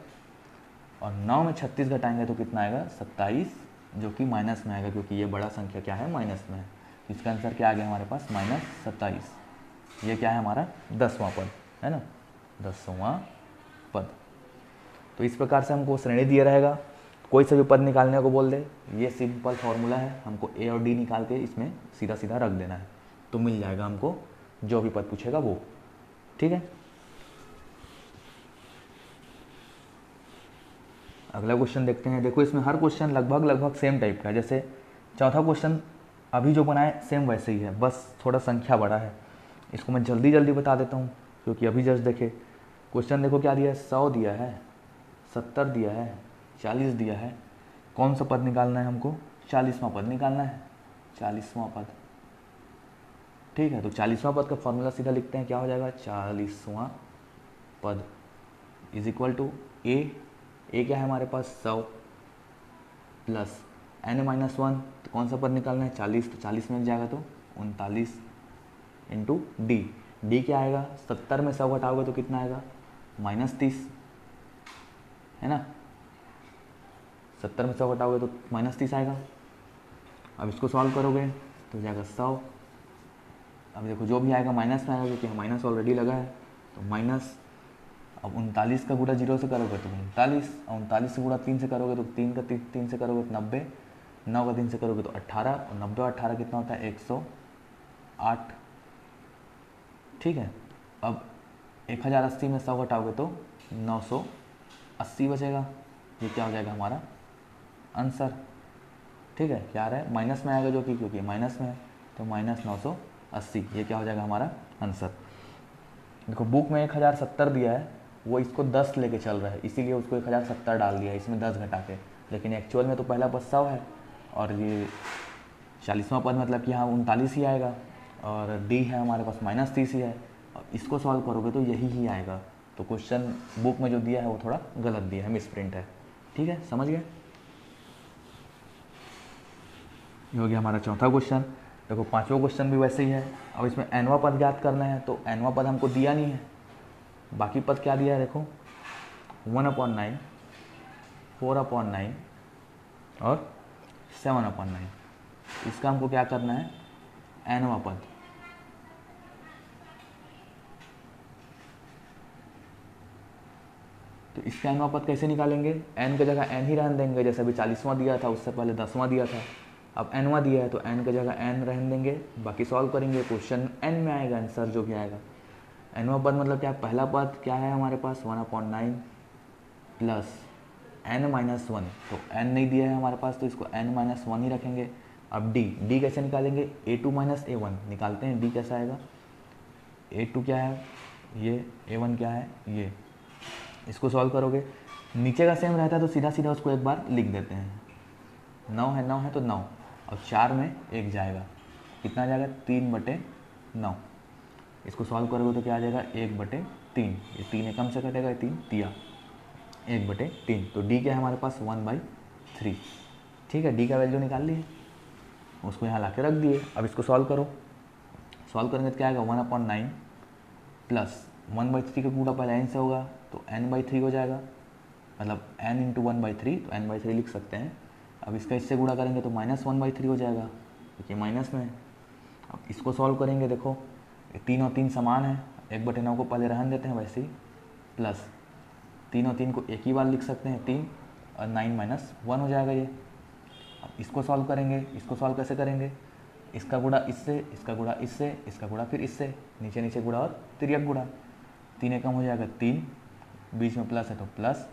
और 9 में 36 घटाएंगे तो कितना आएगा 27, जो कि माइनस में आएगा क्योंकि ये बड़ा संख्या क्या है माइनस में है। इसका आंसर क्या आ गया हमारे पास -27। ये क्या है हमारा 10वां पद है ना, 10वां पद। तो इस प्रकार से हमको श्रेणी दिया रहेगा, कोई सा भी पद निकालने को बोल दे, ये सिंपल फार्मूला है, हमको ए और डी निकाल के इसमें सीधा सीधा रख देना है तो मिल जाएगा हमको जो भी पद पूछेगा वो। ठीक है, अगला क्वेश्चन देखते हैं। देखो इसमें हर क्वेश्चन लगभग सेम टाइप का है। जैसे चौथा क्वेश्चन अभी जो बनाए सेम वैसे ही है, बस थोड़ा संख्या बड़ा है। इसको मैं जल्दी बता देता हूँ क्योंकि अभी जस्ट देखे क्वेश्चन, देखो क्या दिया है 100 दिया है, 70 दिया है, 40 दिया है। कौन सा पद निकालना है हमको, 40वां पद निकालना है, 40वां पद। ठीक है, तो 40वां पद का फॉर्मूला सीधा लिखते हैं, क्या हो जाएगा 40वां पद इज इक्वल टू ए क्या है हमारे पास 100 प्लस n-1, तो कौन सा पद निकालना है 40, तो 40 मिल जाएगा तो 39 इंटू डी क्या आएगा 70 में 100 घटाओगे तो कितना आएगा -30 है ना, 70 में 100 घटाओगे तो -30 आएगा। अब इसको सॉल्व करोगे तो हो जाएगा 100। अब देखो जो भी आएगा माइनस में आएगा क्योंकि माइनस ऑलरेडी लगा है, तो माइनस। अब 39 का गुणा 0 से करोगे तो 39, और 39 से गुणा 3 से करोगे तो 3 से करोगे तो 90, 9 का 3 से करोगे तो 18, और 90 और 18 कितना होता है 108। ठीक है, अब 1080 में 100 घटाओगे तो 980 बचेगा। ये क्या हो जाएगा हमारा आंसर। ठीक है, क्या आ रहा है माइनस में आएगा जो कि क्योंकि माइनस में है तो -980, ये क्या हो जाएगा हमारा आंसर। देखो बुक में 1070 दिया है, वो इसको 10 लेके चल रहा है इसीलिए उसको 1070 डाल दिया है इसमें 10 घटा के, लेकिन एक्चुअल में तो पहला पद 100 है और ये 40वां पद मतलब कि यहाँ 39 ही आएगा, और डी है हमारे पास -30 ही है। और इसको सॉल्व करोगे तो यही ही आएगा। तो क्वेश्चन बुक में जो दिया है वो थोड़ा गलत दिया है, मिसप्रिंट है। ठीक है, समझ गए। ये हो गया हमारा चौथा क्वेश्चन। देखो पांचवा क्वेश्चन भी वैसे ही है। अब इसमें nवां पद ज्ञात करना है, तो nवां पद हमको दिया नहीं है, बाकी पद क्या दिया है देखो 1/9, 4/9 और 7/9। इसका हमको क्या करना है nवां पद। तो इसका nवां पद कैसे निकालेंगे, n की जगह n ही रहने देंगे, जैसे अभी 40वां दिया था उससे पहले 10वां दिया था। अब nवां दिया है तो n की जगह n रहने देंगे, बाकी सॉल्व करेंगे, क्वेश्चन n में आएगा आंसर जो भी आएगा। nवां पद मतलब क्या, पहला पद क्या है हमारे पास 1/9 प्लस n-1, तो n नहीं दिया है हमारे पास तो इसको n-1 ही रखेंगे। अब d कैसे निकालेंगे, a2 माइनस a1 निकालते हैं। d कैसा आएगा, a2 क्या है ये, a1 क्या है ये। इसको सॉल्व करोगे, नीचे का सेम रहता है तो सीधा सीधा उसको एक बार लिख देते हैं। 9 है तो 9, और 4 में 1 जाएगा, कितना जाएगा 3/9। इसको सॉल्व करोगे तो क्या आ जाएगा 1/3, ये 3 एकम से कटेगा, ये 3 तिया 1/3। तो d क्या है हमारे पास 1/3। ठीक है, d का वैल्यू निकाल लिए, उसको यहाँ ला के रख दिए। अब इसको सॉल्व करो, सॉल्व करेंगे तो क्या आएगा 1/9 प्लस 1/3 का गुणा पहले n से होगा तो n/3 हो जाएगा, मतलब n इंटू 1/3, तो n/3 लिख सकते हैं। अब इसका इससे गुणा करेंगे तो -1/3 हो जाएगा, क्योंकि माइनस में है। अब इसको सॉल्व करेंगे, देखो 3 और 3 समान है, 1/9 को पहले रहने देते हैं वैसे ही, प्लस 3 और 3 को एक ही बार लिख सकते हैं 3, और 9 - 1 हो जाएगा ये। अब इसको सॉल्व करेंगे, इसको सॉल्व कैसे करेंगे, इसका गुणा इससे, इसका गुणा इससे, इसका गुणा फिर इससे, नीचे नीचे गुणा और तिर्यक गुणा, 3 एकम हो जाएगा 3, बीच में प्लस है तो प्लस।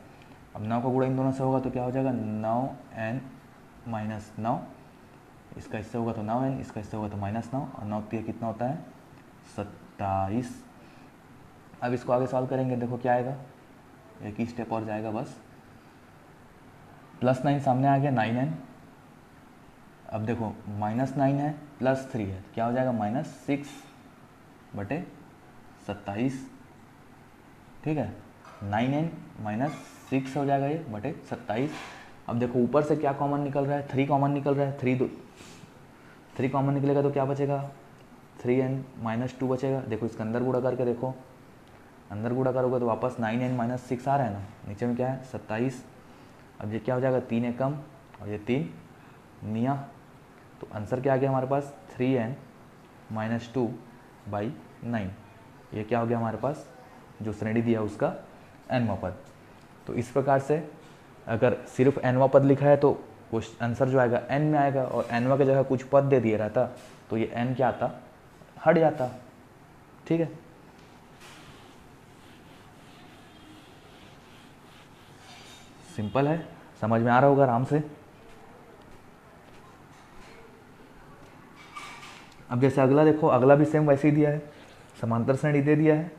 अब 9 का गुणा इन दोनों से होगा तो क्या हो जाएगा 9n-9, इसका इससे होगा तो 9n, इसका इससे होगा तो -9, और 9 तिया कितना होता है 27। अब इसको आगे सॉल्व करेंगे, देखो क्या आएगा, एक ही स्टेप और जाएगा बस, +9 सामने आ गया 9n। अब देखो -9 है +3 है, क्या हो जाएगा -6/27। ठीक है, 9n - 6 हो जाएगा ये बटे 27। अब देखो ऊपर से क्या कॉमन निकल रहा है, 3 कॉमन निकल रहा है, 3 कॉमन निकलेगा तो क्या बचेगा 3n - 2 बचेगा। देखो इसके अंदर गुणा करके देखो, अंदर गुणा करोगे तो वापस 9n - 6 आ रहा है ना, नीचे में क्या है 27। अब ये क्या हो जाएगा 3 एकम और ये 3 निया, तो आंसर क्या आ गया हमारे पास 3n - 2/9। ये क्या हो गया हमारे पास, जो श्रेणी दिया उसका nवां पद। तो इस प्रकार से अगर सिर्फ nवां पद लिखा है तो आंसर जो आएगा n में आएगा, और nवां के जगह कुछ पद दे दिया रहता तो ये n क्या आता, हट जाता। ठीक है, सिंपल है, समझ में आ रहा होगा आराम से। अब जैसे अगला देखो, अगला भी सेम वैसे ही दिया है, समांतर श्रेणी दे दिया है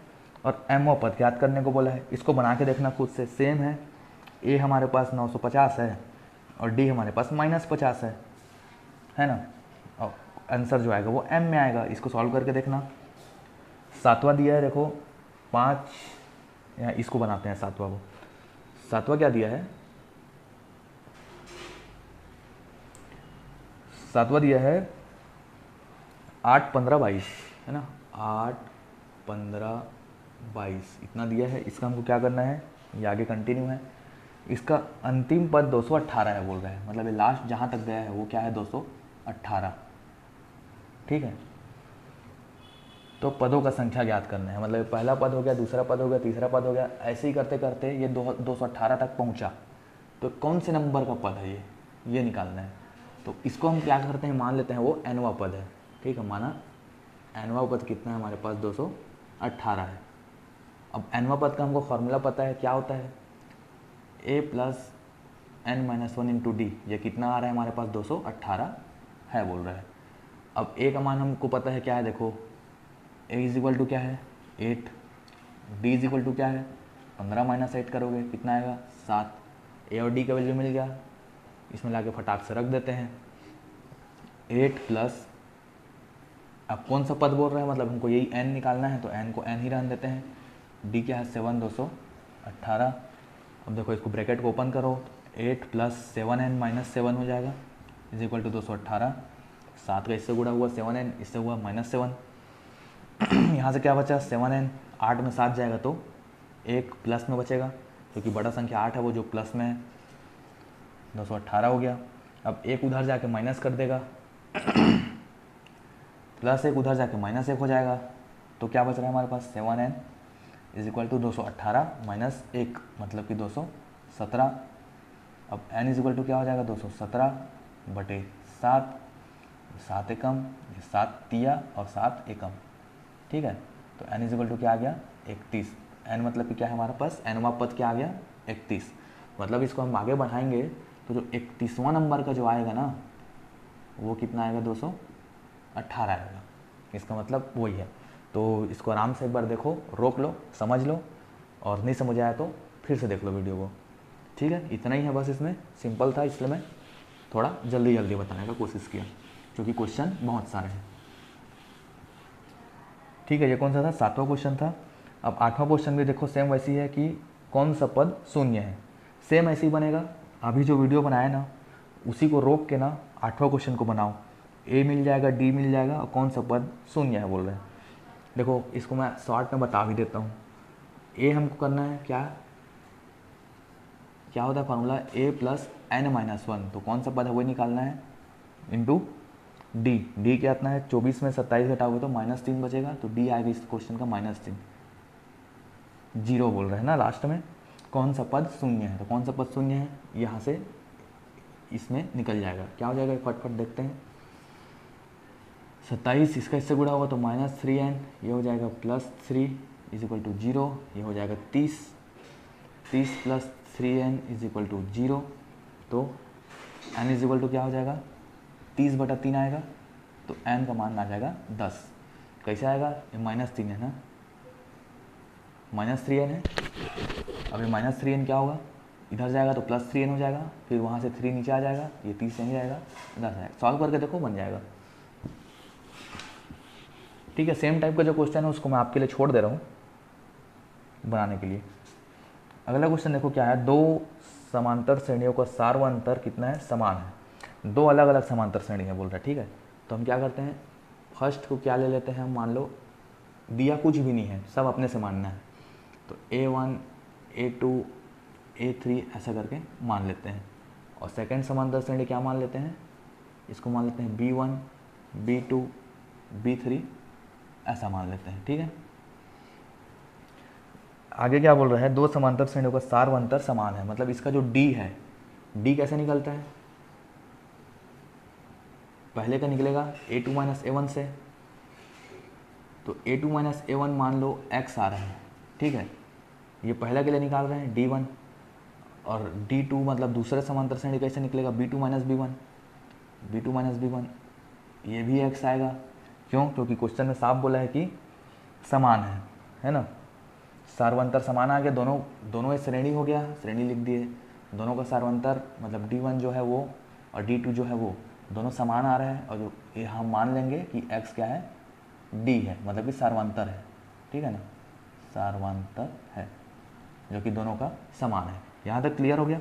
और mवां पद याद करने को बोला है। इसको बना के देखना खुद से, सेम है, a हमारे पास 950 है और d हमारे पास -50 है ना, और आंसर जो आएगा वो m में आएगा। इसको सॉल्व करके देखना, 7वां दिया है देखो 5, यहाँ इसको बनाते हैं 7वां को। 7वां क्या दिया है, 7वां दिया है 8, 15, 22 है ना, 8, 15, 22 इतना दिया है। इसका हमको क्या करना है, ये आगे कंटिन्यू है, इसका अंतिम पद 218 है बोल रहा है, मतलब ये लास्ट जहाँ तक गया है वो क्या है 218। ठीक है, तो पदों का संख्या ज्ञात करना है, मतलब पहला पद हो गया, दूसरा पद हो गया, तीसरा पद हो गया, ऐसे ही करते करते ये 218 तक पहुँचा, तो कौन से नंबर का पद है ये निकालना है। तो इसको हम क्या करते हैं, मान लेते हैं वो nवां पद है। ठीक है, माना nवां पद कितना है हमारे पास 218 है। अब nवां पद का हमको फॉर्मूला पता है, क्या होता है a + n-1 × d, ये कितना आ रहा है हमारे पास 218 है बोल रहा है। अब a का मान हमको पता है क्या है, देखो a = क्या है 8, d = क्या है 15 - 8 करोगे कितना आएगा 7। a और d का वैल्यू मिल गया, इसमें लाके फटाक से रख देते हैं 8 प्लस, अब कौन सा पद बोल रहा है, मतलब हमको यही n निकालना है तो n को n ही रहने देते हैं। d क्या है 7, 218। अब देखो इसको ब्रैकेट को ओपन करो, 8 + 7n - 7 हो जाएगा = 218। 7 का इससे गुणा हुआ 7n, इससे हुआ -7। यहाँ से क्या बचा 7n, 8 में 7 जाएगा तो 1 प्लस में बचेगा, क्योंकि बड़ा संख्या 8 है वो जो प्लस में है, 218 हो गया। अब 1 उधर जाके माइनस कर देगा, +1 उधर जाके -1 हो जाएगा, तो क्या बच रहा है हमारे पास 7n = 218 - 1 मतलब कि 217। अब n = क्या हो जाएगा 217/7, 7 एकम, 7 तिया और 7 एकम। ठीक है, तो n = क्या आ गया 31। n मतलब कि क्या है हमारे पास, nवां पद क्या आ गया 31। मतलब इसको हम आगे बढ़ाएंगे तो जो 31वां नंबर का जो आएगा ना वो कितना आएगा, 218 आएगा। इसका मतलब वही है। तो इसको आराम से एक बार देखो, रोक लो, समझ लो, और नहीं समझ आया तो फिर से देख लो वीडियो को। ठीक है, इतना ही है बस। इसमें सिंपल था इसलिए मैं थोड़ा जल्दी जल्दी बताने का कोशिश किया, क्योंकि क्वेश्चन बहुत सारे हैं। ठीक है, ये कौन सा था, 7वां क्वेश्चन था। अब 8वां क्वेश्चन भी देखो सेम वैसी है कि कौन सा पद शून्य है। सेम ऐसे ही बनेगा, अभी जो वीडियो बनाया ना उसी को रोक के ना 8वां क्वेश्चन को बनाओ। ए मिल जाएगा, डी मिल जाएगा, और कौन सा पद शून्य है बोल रहे हैं। देखो इसको मैं शॉर्ट में बता भी देता हूँ। ए हमको करना है क्या होता है फार्मूला, ए प्लस एन माइनस वन। तो कौन सा पद है वही निकालना है, इंटू डी क्या इतना है, 24 में 27 घटाओगे तो -3 बचेगा। तो डी आएगा इस क्वेश्चन का -3। 0 बोल रहे हैं ना लास्ट में। कौन सा पद शून्य है, तो कौन सा पद शून्य है यहाँ से इसमें निकल जाएगा। क्या हो जाएगा फटफट देखते हैं। 27 इसका इससे गुणा होगा तो -3n, ये हो जाएगा +3 = 0। ये हो जाएगा 30 + 3n = 0। तो n = क्या हो जाएगा, 30/3 आएगा। तो n का मान आ जाएगा 10। कैसे आएगा, ये -3 है ना, -3n है। अब ये -3n क्या होगा, इधर जाएगा तो +3n हो जाएगा, फिर वहाँ से 3 नीचे आ जाएगा, ये 30 यहीं रहेगा, 10 आएगा। सॉल्व करके देखो बन जाएगा। ठीक है, सेम टाइप का जो क्वेश्चन है उसको मैं आपके लिए छोड़ दे रहा हूँ बनाने के लिए। अगला क्वेश्चन देखो क्या है, दो समांतर श्रेणियों का सार्वअंतर कितना है, समान है। दो अलग अलग समांतर श्रेणी है बोल रहा है। ठीक है, तो हम क्या करते हैं, फर्स्ट को क्या ले लेते हैं हम, मान लो दिया कुछ भी नहीं है, सब अपने से मानना है। तो A1 A2 A3 ऐसा करके मान लेते हैं। और सेकंड समांतर श्रेणी क्या मान लेते हैं, इसको मान लेते हैं B1 B2 B3 ऐसा मान लेते हैं। ठीक है, आगे क्या बोल रहा है, दो समांतर श्रेणियों का सार्वअंतर समान है। मतलब इसका जो D है, D कैसे निकलता है, पहले का निकलेगा A2 - A1 से। तो A2 - A1 मान लो x आ रहा है। ठीक है, ये पहला के लिए निकाल रहे हैं D1, और D2 मतलब दूसरे समांतर श्रेणी कैसे निकलेगा, B2 - B1 B2 - B1, ये भी x आएगा। क्यों, क्योंकि क्वेश्चन में साफ बोला है कि समान है ना। सार्वंतर समान आ गया, दोनों एक श्रेणी हो गया, श्रेणी लिख दिए। दोनों का सार्वंतर मतलब D1 जो है वो और D2 जो है वो दोनों समान आ रहे हैं। और जो ये हम मान लेंगे कि x क्या है, D है, मतलब कि सार्वंतर है। ठीक है ना, सार्वंतर है जो कि दोनों का समान है। यहाँ तक क्लियर हो गया।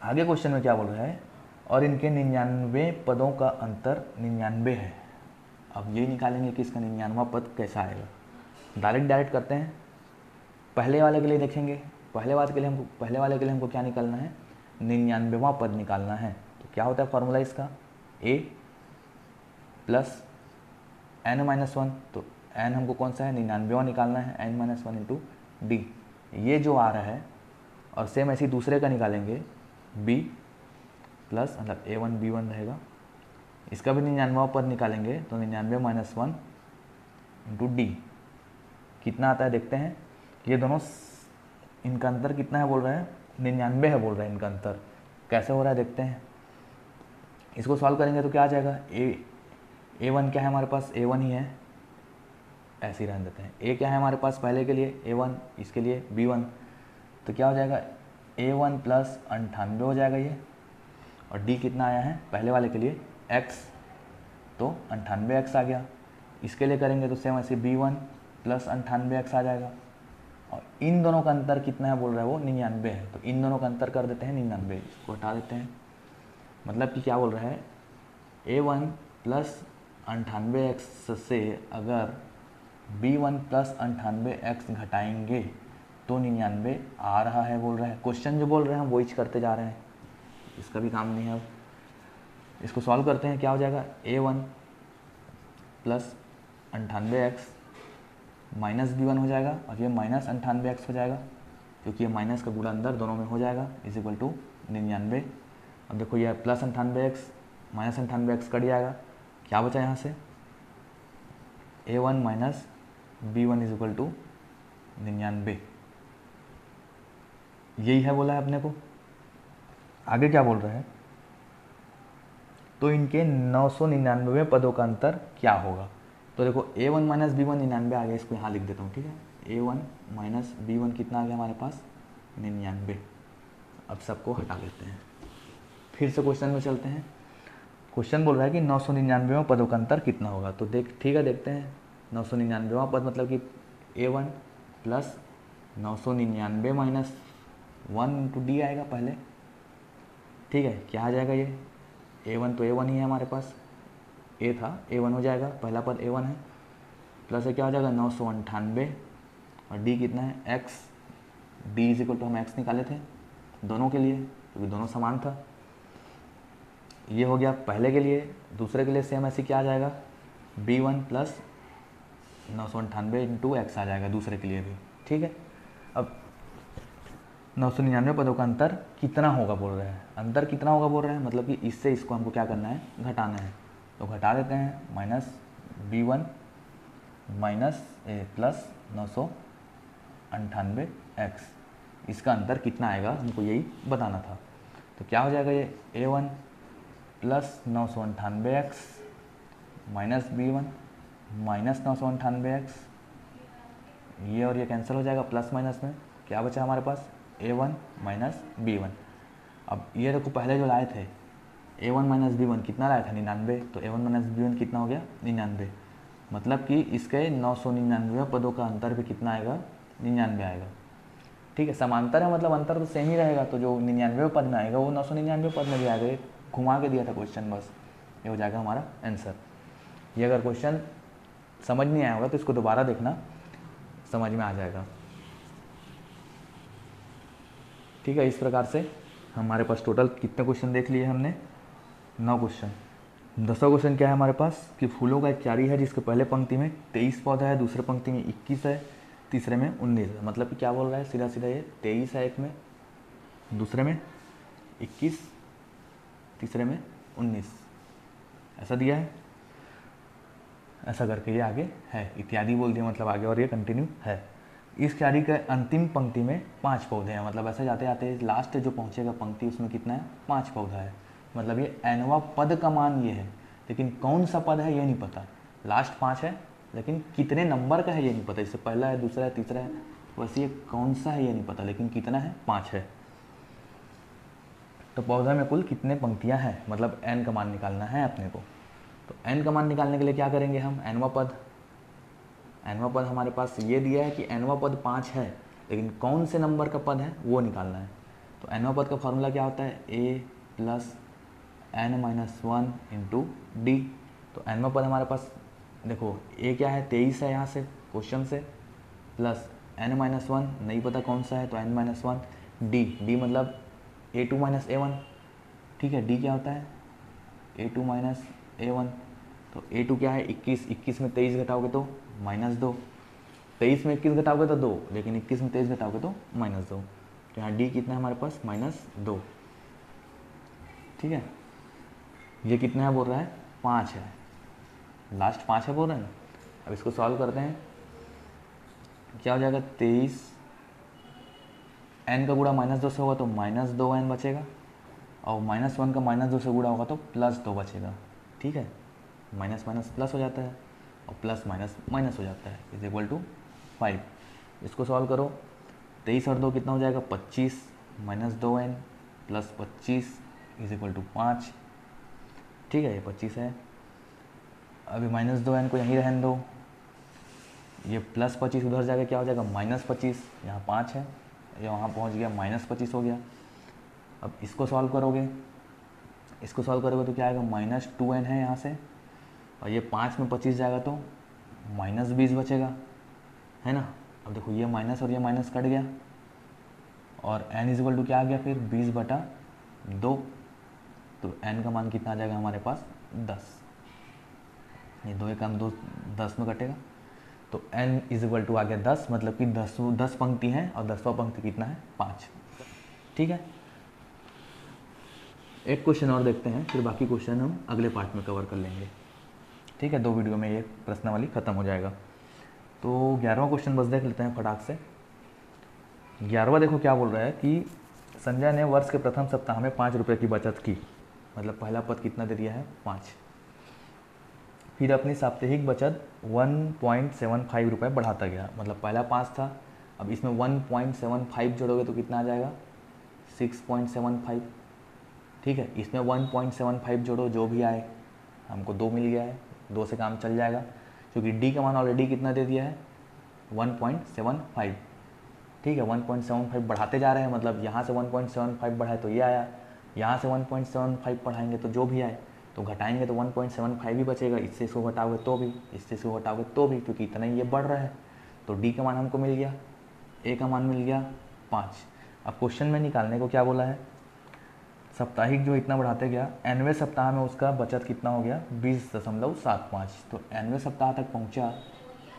आगे क्वेश्चन में क्या बोल रहा है, और इनके 99 पदों का अंतर 99 है। अब ये निकालेंगे कि इसका 99वां पद कैसा आएगा। डायरेक्ट करते हैं। पहले वाले के लिए देखेंगे, पहले वाले के लिए हमको क्या निकालना है, 99वां पद निकालना है। तो क्या होता है फार्मूला इसका, a प्लस n-1। तो n हमको कौन सा है, 99वां निकालना है, n-1 इंटू d, ये जो आ रहा है। और सेम ऐसे ही दूसरे का निकालेंगे, b प्लस मतलब a1 b1 रहेगा, इसका भी 99वां पद निकालेंगे तो 99 - 1 इंटू d कितना आता है देखते हैं। ये दोनों इनका अंतर कितना है बोल रहे हैं, 99 है बोल रहे हैं इनका अंतर। कैसे हो रहा है देखते हैं। इसको सॉल्व करेंगे तो क्या आ जाएगा, A1 क्या है हमारे पास, A1 ही है, ऐसे ही रहने देते हैं। A क्या है हमारे पास पहले के लिए A1, इसके लिए B1। तो क्या हो जाएगा, A1 प्लस 98 हो जाएगा ये। और D कितना आया है पहले वाले के लिए X, तो 98x आ गया। इसके लिए करेंगे तो सेम ऐसे B1 प्लस 98x आ जाएगा। और इन दोनों का अंतर कितना है बोल रहा है वो, 99 है। तो इन दोनों का अंतर कर देते हैं 99, इसको हटा देते हैं। मतलब कि क्या बोल रहा है, A1 प्लस 98x से अगर B1 प्लस 98x घटाएंगे तो 99 आ रहा है बोल रहा है। क्वेश्चन जो बोल रहे हैं हम वही करते जा रहे हैं, इसका भी काम नहीं है। अब इसको सॉल्व करते हैं, क्या हो जाएगा, A1 plus 98x minus B1 हो जाएगा, और ये माइनस 98x हो जाएगा, क्योंकि ये माइनस का गुणा अंदर दोनों में हो जाएगा, इक्वल टू 99। अब देखो ये plus 98x minus 98x cut जाएगा, क्या बचा यहाँ से, A1 minus B1 equal to 99। यही है बोला है अपने को। आगे क्या बोल रहा है, तो इनके 999 पदों का अंतर क्या होगा। तो देखो A1 माइनस B1 99 आ गया, इसको यहाँ लिख देता हूँ, ठीक है। A1 माइनस B1 कितना आ गया हमारे पास, 99। अब सबको हटा लेते हैं, फिर से क्वेश्चन में चलते हैं। क्वेश्चन बोल रहा है कि 999 पदों का अंतर कितना होगा। तो ठीक है, देखते हैं। 999वां पद मतलब कि A1 plus 999 minus 1 into D आएगा पहले, ठीक है। क्या आ जाएगा ये, A1 तो A1 ही है हमारे पास, A था A1 हो जाएगा, पहला पद A1 है, प्लस क्या हो जाएगा 998, और D कितना है x, D is equal to हम x निकाले थे दोनों के लिए क्योंकि दोनों समान था। ये हो गया पहले के लिए। दूसरे के लिए सेम ऐसे क्या आ जाएगा, B1 प्लस 998 इंटू एक्स आ जाएगा दूसरे के लिए भी, ठीक है। अब 999 पदों का अंतर कितना होगा बोल रहे हैं, अंतर कितना होगा बोल रहे हैं, मतलब कि इससे इसको हमको क्या करना है, घटाना है। तो घटा देते हैं, माइनस B1 माइनस ए प्लस 998 एक्स, इसका अंतर कितना आएगा हमको यही बताना था। तो क्या हो जाएगा ये A1 plus 998 x minus B1 minus 998 x, ये और ये कैंसिल हो जाएगा, प्लस माइनस में क्या बचा हमारे पास A1 माइनस B1। अब ये देखो पहले जो लाए थे A1 माइनस B1 कितना लाया था 99, तो A1 माइनस B1 कितना हो गया 99, मतलब कि इसके 999 पदों का अंतर भी कितना आएगा 99 आएगा, ठीक है। समांतर है मतलब अंतर तो सेम ही रहेगा, तो जो 99 पद में आएगा वो 999 पद में भी आएगा। ये घुमा के दिया था क्वेश्चन, बस ये हो जाएगा हमारा आंसर। ये अगर क्वेश्चन समझ नहीं आया होगा तो इसको दोबारा देखना, समझ में आ जाएगा, ठीक है। इस प्रकार से हमारे पास टोटल कितने क्वेश्चन देख लिए हमने, 9 क्वेश्चन। 10वां क्वेश्चन क्या है हमारे पास कि फूलों का एक क्यारी है जिसके पहले पंक्ति में 23 पौधा है, दूसरे पंक्ति में 21 है, तीसरे में 19 है। मतलब कि क्या बोल रहा है, सीधा सीधा ये 23 है एक में, दूसरे में 21, तीसरे में 19, ऐसा दिया है। ऐसा करके ये आगे है, इत्यादि बोल दिया मतलब आगे, और ये कंटिन्यू है। इस क्यारी के अंतिम पंक्ति में 5 पौधे हैं, मतलब ऐसे जाते जाते लास्ट जो पहुंचेगा पंक्ति उसमें कितना है 5 पौधा है, मतलब ये nवां पद का मान ये है, लेकिन कौन सा पद है ये नहीं पता। लास्ट 5 है लेकिन कितने नंबर का है ये नहीं पता, इससे पहला है, दूसरा है, तीसरा है, वैसे ये कौन सा है ये नहीं पता, लेकिन कितना है 5 है। तो पौधा में कुल कितने पंक्तियां हैं, मतलब n का मान निकालना है अपने को। तो n का मान निकालने के लिए क्या करेंगे हम, nवां पद हमारे पास ये दिया है कि nवां पद 5 है, लेकिन कौन से नंबर का पद है वो निकालना है। तो nवां पद का फॉर्मूला क्या होता है, a plus n minus 1 into d. तो nवां पद हमारे पास देखो a क्या है 23 है यहाँ से क्वेश्चन से, प्लस n माइनस 1 नहीं पता कौन सा है तो n माइनस 1, डी मतलब a2 माइनस a1, ठीक है। डी क्या होता है a2 माइनस a1, तो a2 क्या है 21, 21 में 23 घटाओगे तो माइनस 2, 23 में 21 घटाओगे तो 2, लेकिन 21 में 23 घटाओगे तो माइनस 2, तो यहाँ डी कितना है हमारे पास -2, ठीक है। ये कितना है बोल रहा है 5 है, लास्ट 5 है बोल रहे हैं ना। अब इसको सॉल्व करते हैं, क्या हो जाएगा 23, n का गुणा -2 से होगा तो -2n बचेगा, और -1 का -2 से गुणा होगा तो +2 बचेगा, ठीक है। माइनस माइनस प्लस हो जाता है और प्लस माइनस माइनस हो जाता है, इज इक्वल टू 5। इसको सॉल्व करो, 23 और 2 कितना हो जाएगा 25, -2n plus 25 is equal to 5, ठीक है। ये 25 है, अभी -2n को यहीं रहने दो, ये +25 उधर जाकर क्या हो जाएगा -25, यहाँ 5 है, ये वहाँ पहुँच गया -25 हो गया। अब इसको सॉल्व करोगे, तो क्या आएगा -2n है यहाँ से, और ये 5 में 25 जाएगा तो -20 बचेगा, है ना। अब देखो ये माइनस और ये माइनस कट गया, और n इज इक्वल टू क्या आ गया फिर 20/2, तो n का मान कितना आ जाएगा हमारे पास 10, ये 2 1 2 10 में कटेगा, तो n इज इक्वल टू आ गया 10, मतलब कि 10 पंक्ति हैं और 10वां पंक्ति कितना है 5, ठीक है। एक क्वेश्चन और देखते हैं, फिर बाकी क्वेश्चन हम अगले पार्ट में कवर कर लेंगे, ठीक है। 2 वीडियो में ये प्रश्नावली खत्म हो जाएगा। तो 11वां क्वेश्चन बस देख लेते हैं फटाक से। 11वां देखो क्या बोल रहा है कि संजय ने वर्ष के प्रथम सप्ताह में 5 रुपये की बचत की, मतलब पहला पद कितना दे दिया है 5। फिर अपनी साप्ताहिक बचत 1.75 रुपये बढ़ाता गया, मतलब पहला 5 था, अब इसमें 1.75 जोड़ोगे तो कितना आ जाएगा 6.75। ठीक है, इसमें 1.75 जोड़ो, जो भी आए, हमको 2 मिल गया है, 2 से काम चल जाएगा, क्योंकि डी का मान ऑलरेडी कितना दे दिया है 1.75। ठीक है, 1.75 बढ़ाते जा रहे हैं, मतलब यहाँ से 1.75 बढ़ाए तो ये आया, यहाँ से 1.75 बढ़ाएंगे तो जो भी आए, तो घटाएंगे तो 1.75 ही बचेगा, इससे इसको घटाओगे तो भी, इससे इसको घटाओगे तो भी, क्योंकि इतना ही ये बढ़ रहा है। तो डी का मान हमको मिल गया, ए का मान मिल गया 5। अब क्वेश्चन में निकालने को क्या बोला है, साप्ताहिक जो इतना बढ़ाते गया, nवें सप्ताह में उसका बचत कितना हो गया 20.75। तो nवें सप्ताह तक पहुँचा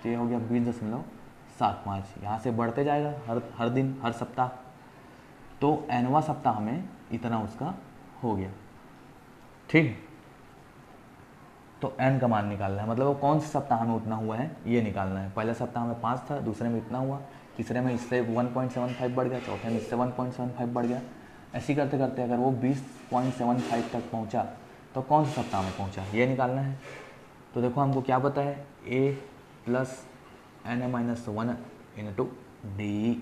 तो ये हो गया 20.75। यहाँ से बढ़ते जाएगा हर दिन हर सप्ताह, तो nवां सप्ताह में इतना उसका हो गया। ठीक, तो n का मान निकालना है, मतलब वो कौन से सप्ताह में उतना हुआ है ये निकालना है। पहले सप्ताह में 5 था, दूसरे में इतना हुआ, तीसरे में इससे 1.75 बढ़ गया, चौथे में इससे 1.75 बढ़ गया। ऐसे करते करते अगर वो 20.75 तक पहुंचा तो कौन से सप्ताह में पहुंचा ये निकालना है। तो देखो हमको क्या पता है, a plus n-1 into D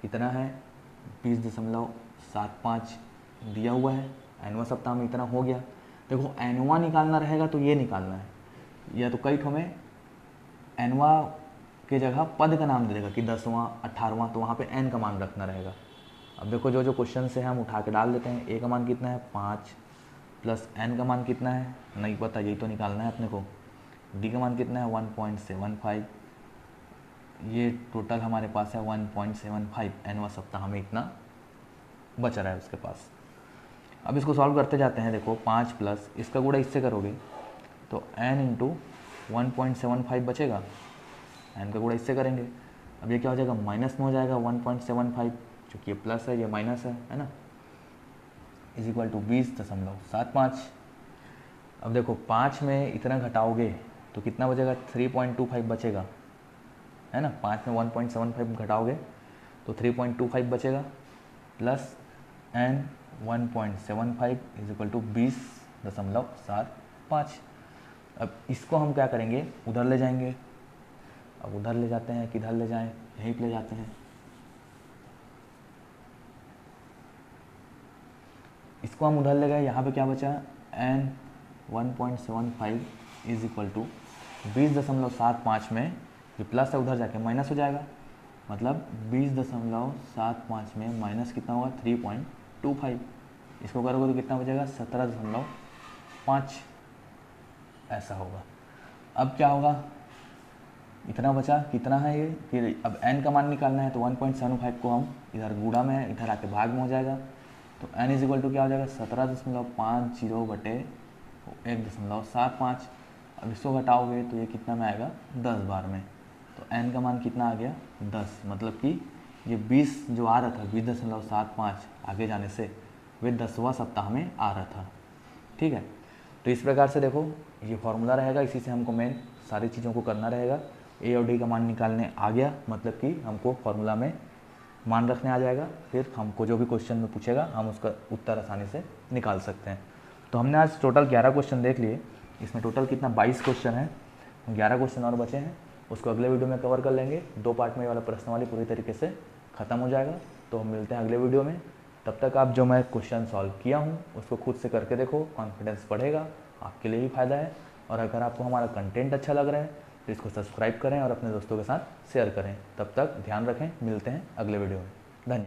कितना है 20.75 दिया हुआ है, nवां सप्ताह में इतना हो गया। देखो nवां निकालना रहेगा तो ये निकालना है, या तो कई ठो में nवां के जगह पद का नाम दे देगा कि 10वां 18वां, तो वहाँ पे n का मान रखना रहेगा। अब देखो जो जो क्वेश्चन से हम उठा के डाल देते हैं, a का मान कितना है 5 प्लस n का मान कितना है नहीं पता, यही तो निकालना है अपने को। d का मान कितना है 1.75, ये टोटल हमारे पास है 1.75, nवां सप्ताह में इतना बच रहा है उसके पास। अब इसको सॉल्व करते जाते हैं, देखो 5 प्लस इसका गुणा इससे करोगे तो n इंटू 1.75 बचेगा, n का गुणा इससे करेंगे, अब ये क्या हो जाएगा माइनस में हो जाएगा 1.75, चूँकि ये प्लस है ये माइनस है ना, इज इक्वल टू 20.75। अब देखो 5 में इतना घटाओगे तो कितना बचेगा 3.25 बचेगा, है ना, 5 में 1.75 घटाओगे तो 3.25 बचेगा, plus n 1.75 is equal to 20.75। अब इसको हम क्या करेंगे उधर ले जाएंगे, अब उधर ले जाते हैं, किधर ले जाएं, यहीं पे ले जाते हैं। इसको हम उधर ले गए, यहाँ पे क्या बचा n 1.75 इज इक्वल टू 20.75 में ये प्लस है उधर जाके माइनस हो जाएगा, मतलब 20.75 में माइनस कितना होगा 3.25, इसको करोगे तो कितना बचेगा 17.5, ऐसा होगा। अब क्या होगा, इतना बचा, कितना है ये, फिर अब n का मान निकालना है तो 1.75 को हम इधर गुणा में है, इधर आके भाग में हो जाएगा, तो n इज इक्वल टू क्या हो जाएगा 17.50 बटे 1.75। अब इसको घटाओगे तो ये कितना में आएगा 10 बार में, तो n का मान कितना आ गया 10, मतलब कि ये 20 जो आ रहा था 20.75 आगे जाने से वे 10वां सप्ताह में आ रहा था। ठीक है, तो इस प्रकार से देखो ये फॉर्मूला रहेगा, इसी से हमको मेन सारी चीज़ों को करना रहेगा। a और d का मान निकालने आ गया, मतलब कि हमको फॉर्मूला में मान रखने आ जाएगा, फिर हमको जो भी क्वेश्चन में पूछेगा हम उसका उत्तर आसानी से निकाल सकते हैं। तो हमने आज टोटल 11 क्वेश्चन देख लिए, इसमें टोटल कितना 22 क्वेश्चन है, 11 क्वेश्चन और बचे हैं, उसको अगले वीडियो में कवर कर लेंगे। 2 पार्ट में ये वाला प्रश्नावली पूरी तरीके से ख़त्म हो जाएगा। तो हम मिलते हैं अगले वीडियो में, तब तक आप जो मैं क्वेश्चन सॉल्व किया हूँ उसको खुद से करके देखो, कॉन्फिडेंस बढ़ेगा, आपके लिए ही फ़ायदा है। और अगर आपको हमारा कंटेंट अच्छा लग रहा है तो इसको सब्सक्राइब करें और अपने दोस्तों के साथ शेयर करें। तब तक ध्यान रखें, मिलते हैं अगले वीडियो में।